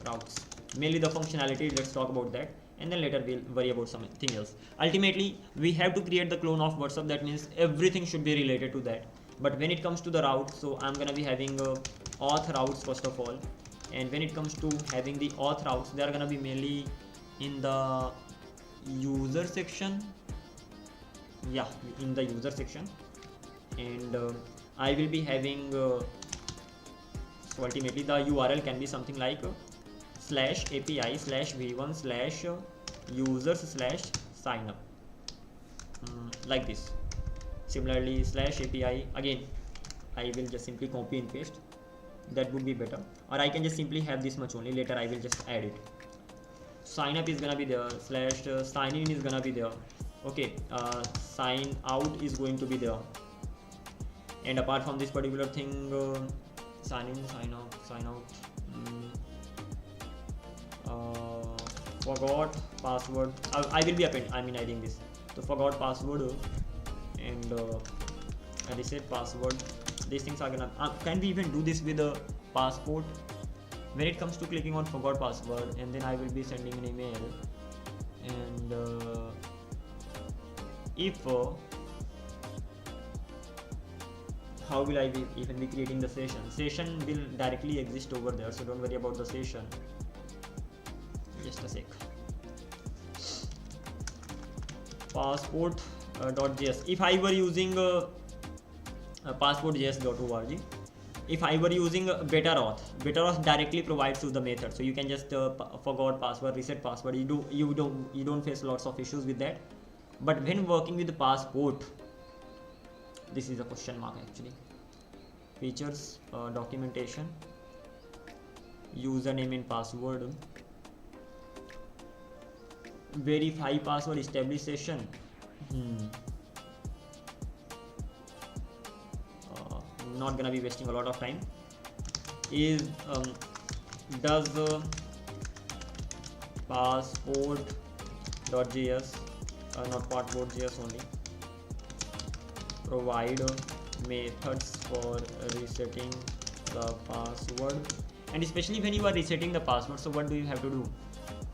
Routes, mainly the functionality. Let's talk about that, and then later we'll worry about something else. Ultimately, we have to create the clone of WhatsApp. That means everything should be related to that. But when it comes to the route, so I'm gonna be having auth routes first of all, and when it comes to having the auth routes, they are gonna be mainly in the user section. Yeah, in the user section, and I will be having so ultimately the URL can be something like /API/v1/users/signup, like this. Similarly /API, again I will just simply copy and paste. That would be better, or I can just simply have this much only. Later I will just add it. Sign up is gonna be there, /sign in is gonna be there. Okay, sign out is going to be there, and apart from this particular thing, sign in, sign out, forgot password. I will be adding this. So forgot password, and reset password. These things are gonna can we even do this with a Passport? When it comes to clicking on forgot password, and then I will be sending an email, and if how will I even be creating the session? Session will directly exist over there, so don't worry about the session. Just a sec. Passport.js. If I were using Passport.js.org, if I were using BetterAuth directly provides you the method, so you can just forgot password, reset password. You don't face lots of issues with that. But when working with the Passport, this is a question mark actually. Features, documentation, username and password, verify password, establish session. Not gonna be wasting a lot of time. Is does Passport.js, not Passport.js only, provide methods for resetting the password. And especially when you are resetting the password, so what do you have to do?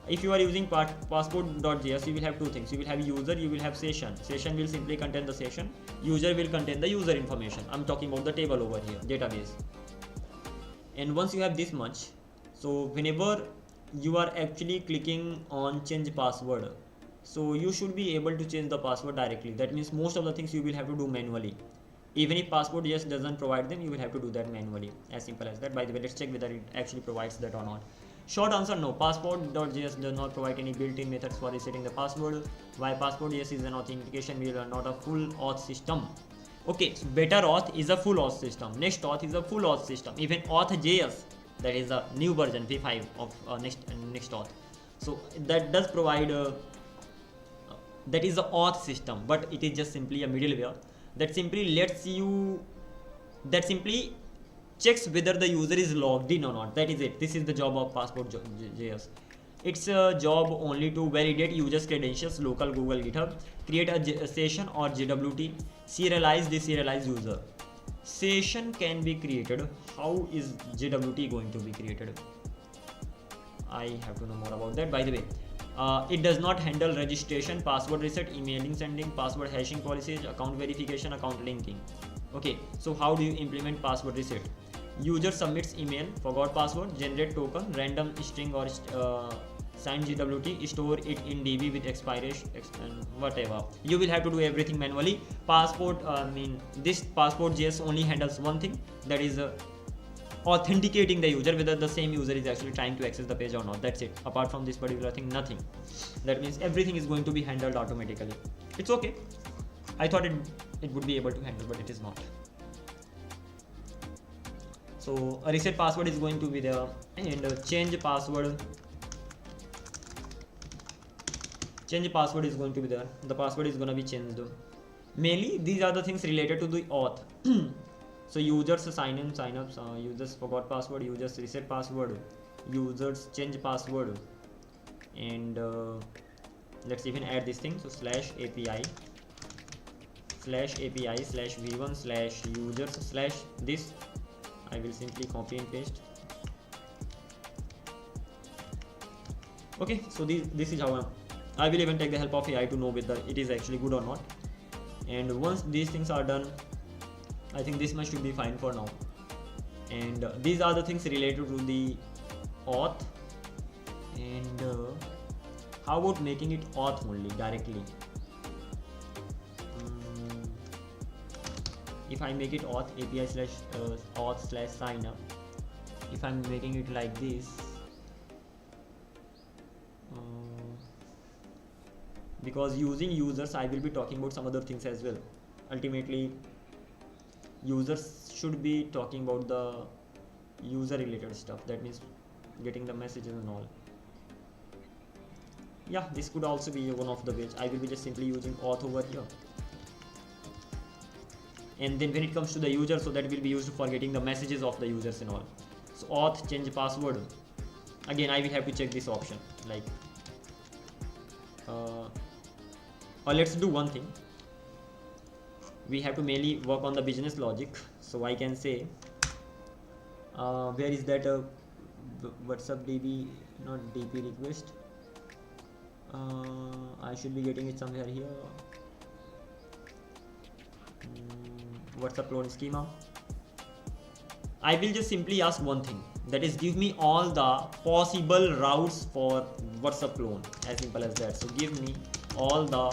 If you are using Passport.js, you will have two things. You will have user, you will have session. Session will simply contain the session. User will contain the user information. I'm talking about the table over here, database. And once you have this much, so whenever you are actually clicking on change password, so you should be able to change the password directly. That means most of the things you will have to do manually. Even if Passport.js doesn't provide them, you will have to do that manually. As simple as that. By the way, let's check whether it actually provides that or not. Short answer, no. Passport.js does not provide any built-in methods for resetting the password. Why? Passport.js is an authentication mirror, not a full auth system. Okay, so better auth is a full auth system. Next auth is a full auth system. Even auth.js, that is a new version v5 of next auth. So that does provide that is the auth system, but it is just simply a middleware that simply lets you, that simply checks whether the user is logged in or not. That is it. This is the job of Passport.js. It's a job only to validate users' credentials, local Google GitHub, create a session or JWT, serialize the serialized user. Session can be created. How is JWT going to be created? I have to know more about that. By the way, it does not handle registration, password reset, emailing, sending, password hashing policies, account verification, account linking. Okay, so how do you implement password reset? User submits email, forgot password, generate token, random string or signed JWT, store it in DB with expiration, whatever. You will have to do everything manually. This Passport.js only handles one thing, that is authenticating the user, whether the same user is actually trying to access the page or not. That's it. Apart from this particular thing, nothing. That means everything is going to be handled automatically. It's okay. I thought it would be able to handle, but it is not. So a reset password is going to be there, and change password is going to be there. The password is going to be changed. Mainly these are the things related to the auth. So users sign in, sign ups, users forgot password, users reset password, users change password, and let's even add this thing. So /API /v1/users/ this. I will simply copy and paste. Okay, so this is how I will even take the help of AI to know whether it is actually good or not. And once these things are done, I think this much should be fine for now. And these are the things related to the auth. And how about making it auth only directly? If I make it auth API /auth/sign up, if I'm making it like this, because using users, I will be talking about some other things as well. Ultimately, users should be talking about the user related stuff. That means getting the messages and all. Yeah, this could also be one of the ways. I will be just simply using auth over here. And then when it comes to the user, so that will be used for getting the messages of the users and all. So auth change password, again I will have to check this option, like or let's do one thing. We have to mainly work on the business logic. So I can say where is that WhatsApp DB, not DP request. I should be getting it somewhere here. WhatsApp clone schema. I will just simply ask one thing, that is give me all the possible routes for WhatsApp clone. As simple as that. So give me all the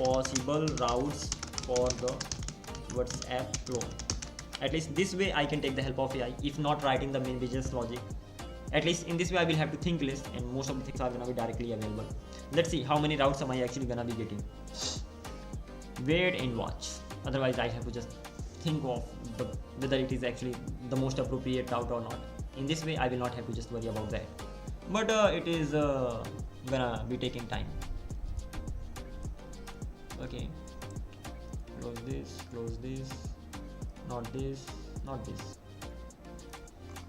possible routes for the WhatsApp clone. At least this way I can take the help of AI, if not writing the main business logic. At least in this way I will have to think less, and most of the things are gonna be directly available. Let's see how many routes am I actually gonna be getting. Wait and watch. Otherwise I have to just think of whether it is actually the most appropriate route or not. In this way I will not have to just worry about that. But it is gonna be taking time. Okay. Close this, not this, not this.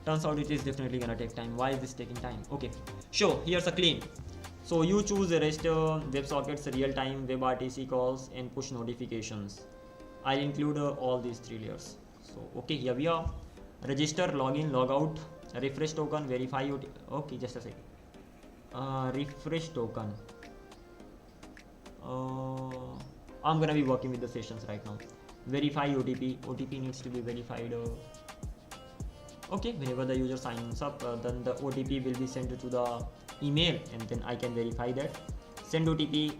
Turns out it is definitely gonna take time. Why is this taking time? Okay, sure, here's a clean. So you choose REST, WebSockets, real-time, WebRTC calls, and push notifications. I'll include all these three layers. So okay, here we are. register, login, logout, refresh token, verify OTP. Okay, just a second. Refresh token. I'm gonna be working with the sessions right now. Verify OTP. OTP needs to be verified. Okay, whenever the user signs up, then the OTP will be sent to the email, and then I can verify that. Send OTP.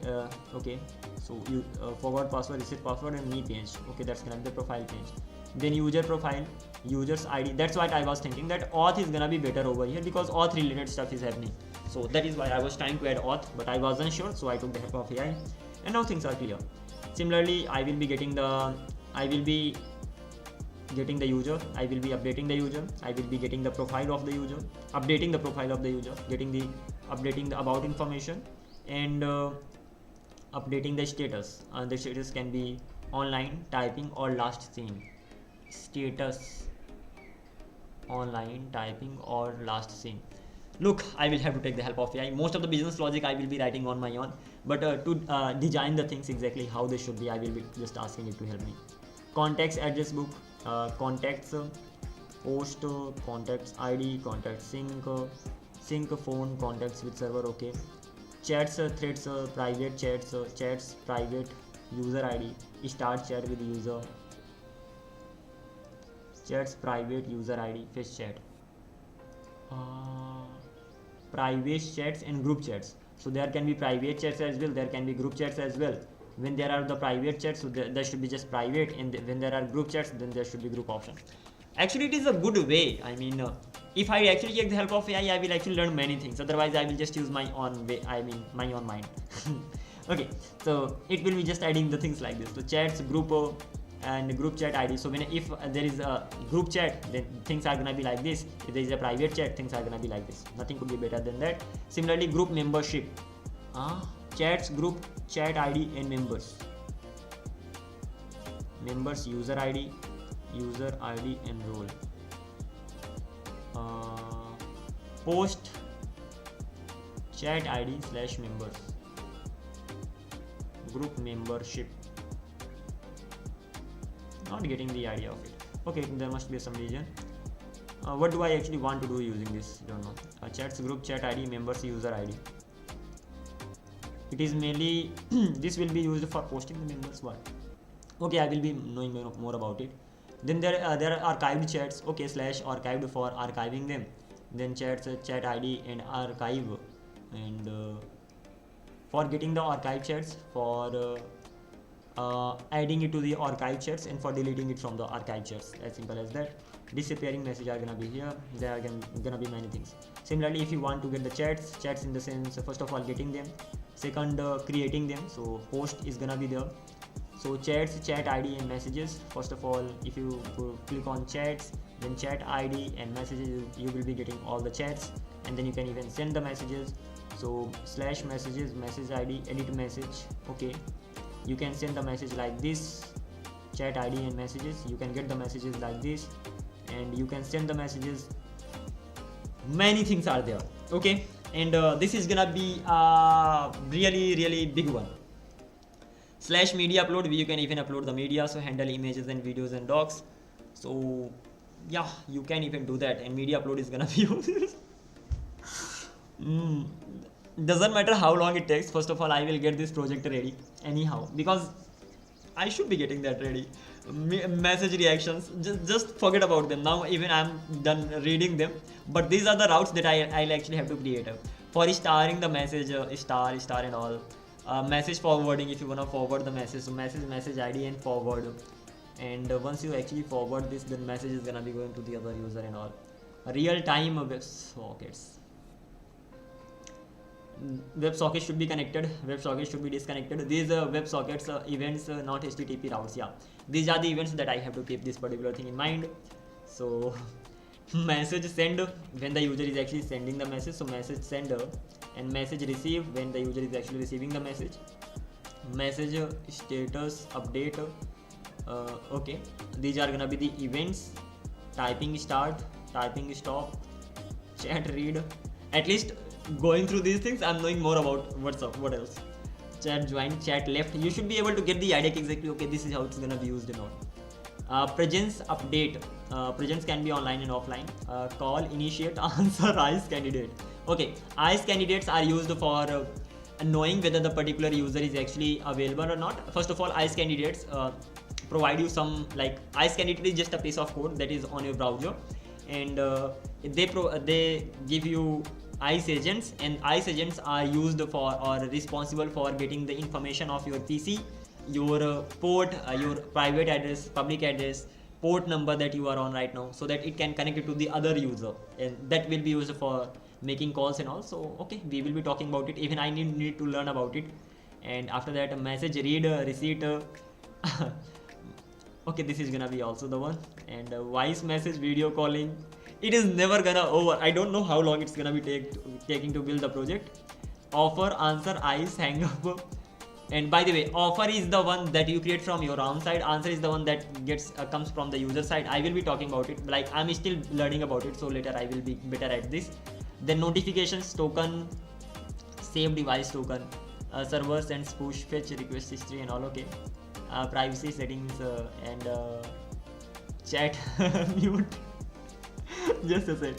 Okay, so you forgot password, reset password, and me page. Okay, that's gonna be the profile page. Then user profile, user's ID. That's what I was thinking, that auth is gonna be better over here because auth related stuff is happening. So that is why I was trying to add auth, but I wasn't sure, so I took the help of AI, and now things are clear. Similarly, I will be getting the user, I will be updating the user, I will be getting the profile of the user, updating the profile of the user, updating the about information, and updating the status. The status can be online, typing, or last seen. Status online, typing, or last seen. Look, I will have to take the help of AI. Most of the business logic I will be writing on my own, but to design the things exactly how they should be, I will be just asking it to help me. Contacts address book, contacts post, contacts ID, contact sync phone, contacts with server. Okay, chats, threads, private chats, chats private, user ID, start chat with user, chats private, user ID, fetch chat, private chats and group chats. So there can be private chats as well, there can be group chats as well. When there are the private chats, so there should be just private, and when there are group chats, then there should be group option. Actually, it is a good way. I mean, if I actually take the help of AI, I will actually learn many things. Otherwise, I will just use my own way. I mean, my own mind. Okay, so it will be just adding the things like this. So chats, group, and group chat ID. So if there is a group chat, then things are gonna be like this. If there is a private chat, things are gonna be like this. Nothing could be better than that. Similarly, group membership. Chats, group, chat ID, and members. Members, user ID, and role. Post, chat ID / members. Group membership. Not getting the idea of it. Okay, there must be some reason. What do I actually want to do using this? Don't know. Chats, group, chat ID, members, user ID. It is mainly this will be used for posting the members. What? Okay, I will be knowing more about it. Then there are archived chats. Okay, / archived for archiving them. Then chats, chat ID, and archive, and for getting the archive chats, for adding it to the archive chats, and for deleting it from the archive chats. As simple as that. Disappearing message are gonna be here. There are gonna be many things. Similarly, if you want to get the chats in the sense, first of all getting them, second creating them. So post is gonna be there. So chats, chat ID, and messages. First of all, if you click on chats, then chat ID and messages, you will be getting all the chats, and then you can even send the messages. So / messages, message ID, edit message. Okay, you can send the message like this, chat ID and messages. You can get the messages like this, and you can send the messages. Many things are there. Okay, and this is gonna be a really big one. / media upload, you can even upload the media, so handle images and videos and docs. So yeah, you can even do that, and media upload is gonna be doesn't matter how long it takes. First of all, I will get this project ready anyhow, because I should be getting that ready. Message reactions, just forget about them now. Even I'm done reading them, but these are the routes that I'll actually have to create. For starring the message, star and all. Message forwarding, if you wanna forward the message, so message ID and forward. And once you actually forward this, then message is gonna be going to the other user and all. Real-time WebSockets. WebSockets should be connected, WebSockets should be disconnected. These WebSockets events, not HTTP routes. Yeah, these are the events that I have to keep this particular thing in mind. So message send, when the user is actually sending the message, so message sender, and message receive, when the user is actually receiving the message. Message status update. Okay, these are gonna be the events. Typing start, typing stop, chat read. At least going through these things, I'm knowing more about WhatsApp. What else? Chat join, chat left. You should be able to get the idea exactly. Okay, this is how it's gonna be used and all. Presence update. Presence can be online and offline. Call, initiate, answer, ICE candidate. Okay, ICE candidates are used for knowing whether the particular user is actually available or not. First of all, ICE candidates provide you some, like, ICE candidate is just a piece of code that is on your browser, and they give you ICE agents, and ICE agents are used for or responsible for getting the information of your PC, your port, your private address, public address, port number that you are on right now, so that it can connect it to the other user, and that will be used for making calls and all. So okay, we will be talking about it. Even I need to learn about it. And after that, a message read, receipt. Okay, this is gonna be also the one. And voice message, video calling. It is never gonna over. I don't know how long it's gonna be taking to build the project. Offer, answer, ICE, hang up. And by the way, offer is the one that you create from your own side. Answer is the one that gets comes from the user side. I will be talking about it. Like, I'm still learning about it, so later I will be better at this. Then notifications, token, save device token, server sends push, fetch, request history and all. Okay. Privacy settings and chat mute. Just a sec.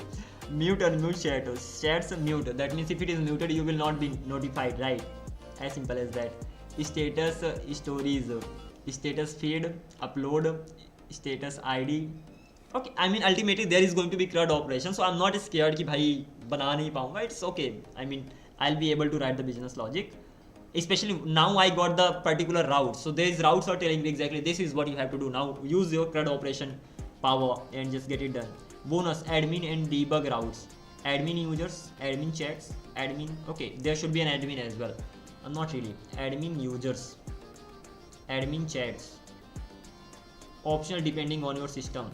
Mute, unmute chats. Chats mute. That means if it is muted, you will not be notified, right? As simple as that. Status, stories, status feed, upload, status ID. Okay, I mean ultimately there is going to be CRUD operation, so I'm not scared कि भाई बना नहीं पाऊंगा. It's okay. I mean I'll be able to write the business logic. Especially now I got the particular route, so these routes are telling me exactly this is what you have to do. Now use your CRUD operation power and just get it done. Bonus, admin and debug routes, admin users, admin chats, admin. Okay, there should be an admin as well. Not really. Admin users, admin chats, optional depending on your system.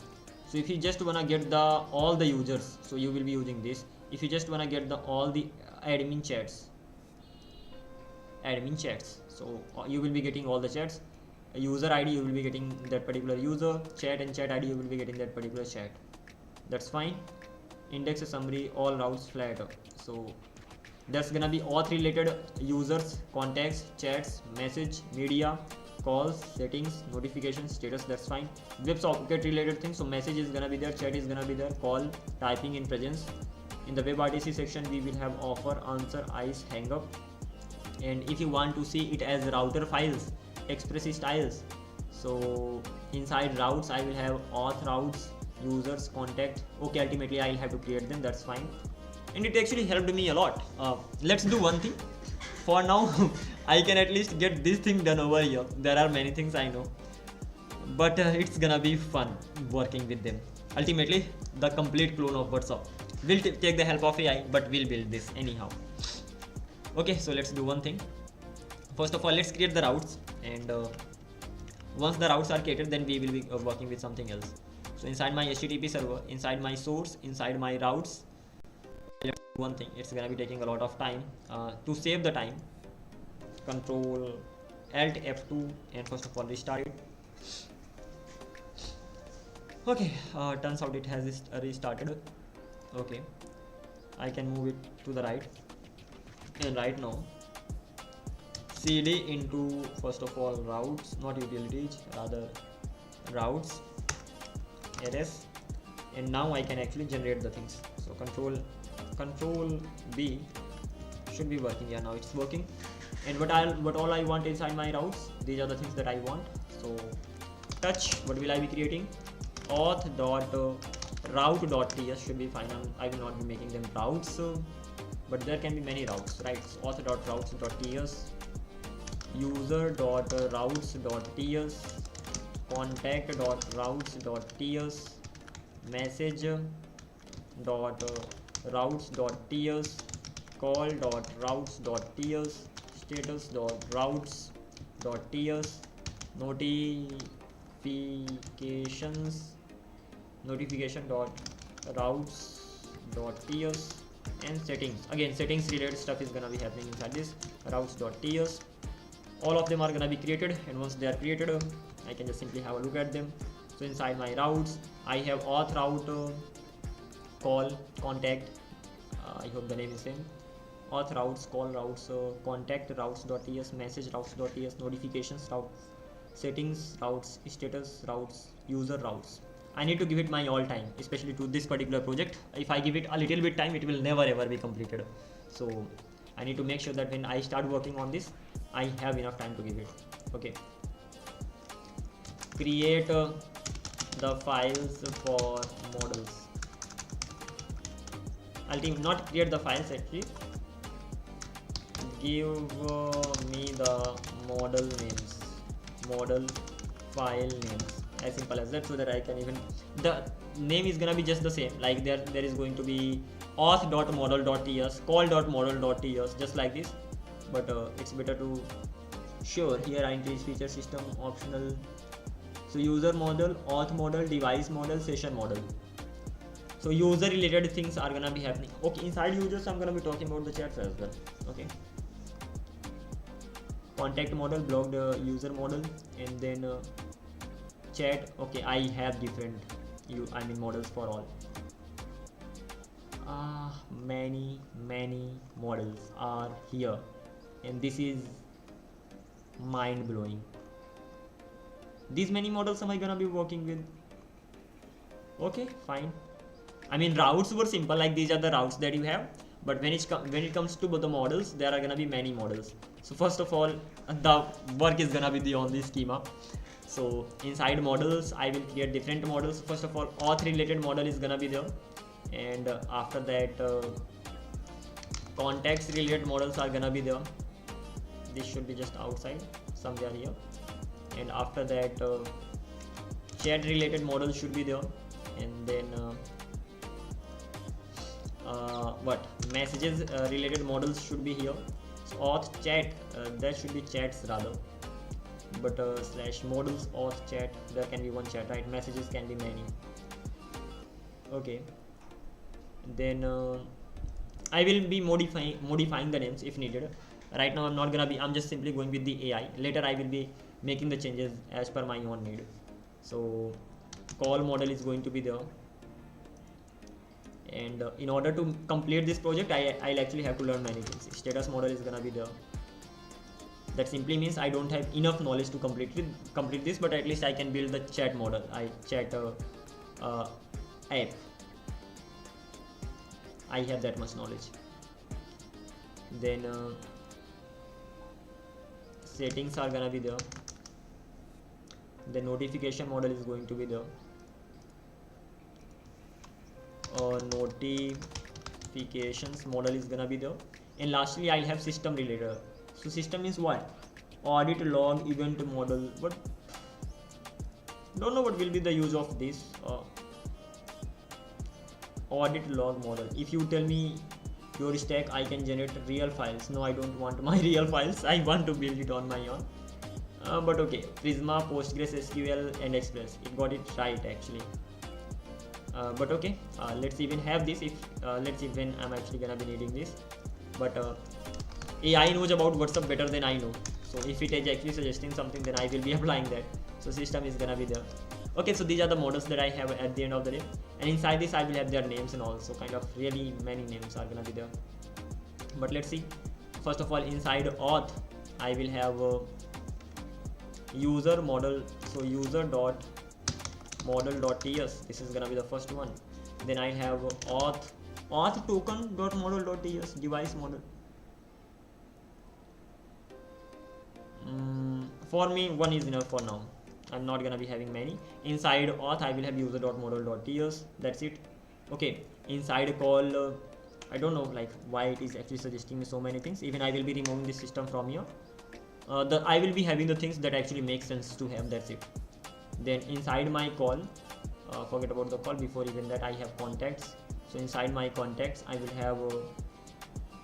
So if you just wanna get the all the users, so you will be using this. If you just wanna get the all the admin chats, so you will be getting all the chats. User ID, you will be getting that particular user. Chat and chat ID, you will be getting that particular chat. That's fine. Index summary, all routes flat. So that's gonna be auth related users, contacts, chats, message, media, calls, settings, notifications, status. That's fine. WebSocket related things. So message is gonna be there, chat is gonna be there, call, typing in presence. In the WebRTC section, we will have offer, answer, ICE, hang up. And if you want to see it as router files, express styles, so inside routes I will have auth routes, users, contact. Okay, ultimately I'll have to create them. That's fine. And it actually helped me a lot. Let's do one thing. For now, I can at least get this thing done over here. There are many things I know, but it's gonna be fun working with them. Ultimately, the complete clone of WhatsApp. We'll take the help of AI, but we'll build this anyhow. Okay, so let's do one thing. First of all, let's create the routes, and once the routes are created, then we will be working with something else. So inside my HTTP server, inside my source, inside my routes, let's do one thing. It's gonna be taking a lot of time. To save the time, Control Alt F2, and first of all restart it. Okay, turns out it has restarted. Okay, I can move it to the right, and right now cd into first of all routes, not utilities, rather routes, ls, and now I can actually generate the things. So control B should be working. Yeah, now it's working. And what all I want inside my routes, these are the things that I want. So touch, what will I be creating? Auth.route.ts should be fine. I will not be making them routes, but there can be many routes, right? So auth.routes.ts, user.routes.ts, contact.routes.ts, message.routes.ts, call.routes.ts, status.routes.ts, notification.routes.ts, and settings. Again, settings related stuff is gonna be happening inside this routes.ts. All of them are gonna be created, and once they are created, I can just simply have a look at them. So inside my routes, I have auth route, call, contact. I hope the name is same. Auth routes, call routes, contact routes.ts, message routes.ts, notifications routes, settings, routes, status, routes, user routes. I need to give it my all time, especially to this particular project. If I give it a little bit time, it will never ever be completed. So I need to make sure that when I start working on this, I have enough time to give it. Okay. Create the files for models. I'll not create the files actually. Give me the model names, model file names, as simple as that, so that I can even, the name is gonna be just the same, like there is going to be auth.model.ts, call.model.ts, just like this, but it's better to sure here I increase feature system optional. So user model, auth model, device model, session model. So user related things are gonna be happening. Okay, inside users I'm gonna be talking about the chats as well. Okay, contact model, blocked user model, and then chat. Okay, I have different models for all. Many models are here, and this is mind blowing. These many models am I gonna be working with? Okay, fine. I mean, routes were simple, like these are the routes that you have, but when it comes to the models, there are gonna be many models. So first of all, the work is gonna be on the schema. So inside models, I will create different models. First of all, auth related model is gonna be there, and after that, context related models are gonna be there. This should be just outside somewhere here, and after that, chat related models should be there, and then messages related models should be here. So auth chat, that should be chats rather, but slash models auth chat, there can be one chat, right? Messages can be many. Okay, then I will be modifying the names if needed. Right now I'm just simply going with the AI. Later I will be making the changes as per my own need. So call model is going to be there, and in order to complete this project, I'll actually have to learn many things. Status model is gonna be there. That simply means I don't have enough knowledge to complete this, but at least I can build the chat model. Chat app. I have that much knowledge. Then settings are gonna be there. The notification model is going to be there. Notifications model is gonna be there, and lastly I'll have system related. So system is what? Audit log event model, but don't know what will be the use of this audit log model. If you tell me your stack I can generate real files, no, I don't want my real files, I want to build it on my own. But okay, Prisma, Postgres, SQL, and Express, it got it right actually. But okay, let's even have this. If let's see when I'm actually gonna be needing this. But AI knows about WhatsApp better than I know. So if it is actually suggesting something, then I will be applying that. So system is gonna be there. Okay, so these are the models that I have at the end of the day, and inside this I will have their names and all. So kind of really many names are gonna be there. But let's see. First of all, inside auth, I will have user model. So user dot model.ts, this is gonna be the first one. Then I have auth token.model.ts, device model. For me, one is enough for now. I'm not gonna be having many. Inside auth, I will have user.model.ts. That's it. Okay. Inside call, I don't know like why it is actually suggesting me so many things. Even I will be removing this system from here. I will be having the things that actually make sense to have. That's it. Then inside my call, forget about the call. Before even that, I have contacts. So inside my contacts, I will have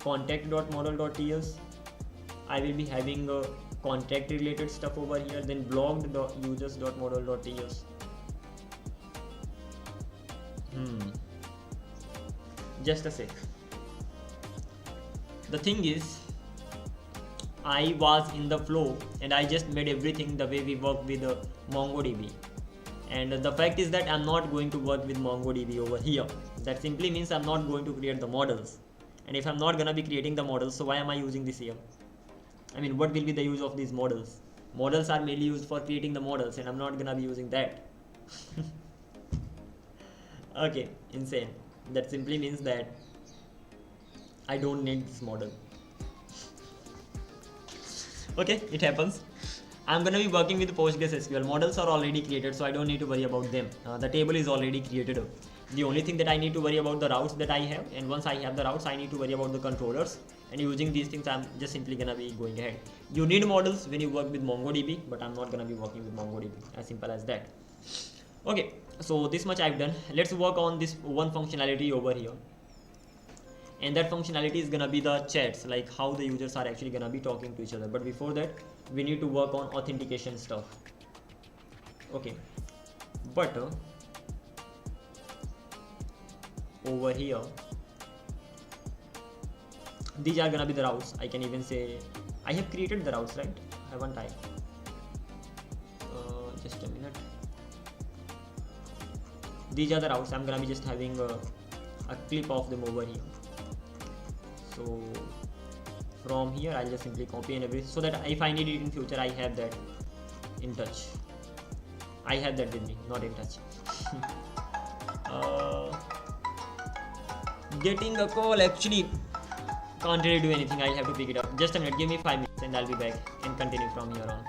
contact.model.ts. I will be having contact related stuff over here. Then blogged.users.model.ts. Just a sec. The thing is, I was in the flow and I just made everything the way we work with MongoDB. And the fact is that I'm not going to work with MongoDB over here. That simply means I'm not going to create the models. And if I'm not gonna be creating the models, so why am I using this here? I mean, what will be the use of these models? Models are mainly used for creating the models, and I'm not gonna be using that. Okay, insane. That simply means that I don't need this model. Okay, it happens. I'm gonna be working with PostgreSQL. Models are already created, so I don't need to worry about them. The table is already created. The only thing that I need to worry about the routes that I have, and once I have the routes, I need to worry about the controllers. And using these things, I'm just simply gonna be going ahead. You need models when you work with MongoDB, but I'm not gonna be working with MongoDB. As simple as that. Okay, so this much I've done. Let's work on this one functionality over here. And that functionality is gonna be the chats, like how the users are actually gonna be talking to each other. But before that, we need to work on authentication stuff. Okay, but over here, these are gonna be the routes. I can even say I have created the routes, right? Haven't I? Just a minute. These are the routes. I'm gonna be just having a clip of them over here. So from here, I'll just simply copy and everything, so that if I need it in future, I have that in touch. I have that with me, not in touch. Getting a call, actually can't really do anything. I'll have to pick it up. Just a minute, give me 5 minutes and I'll be back and continue from here on.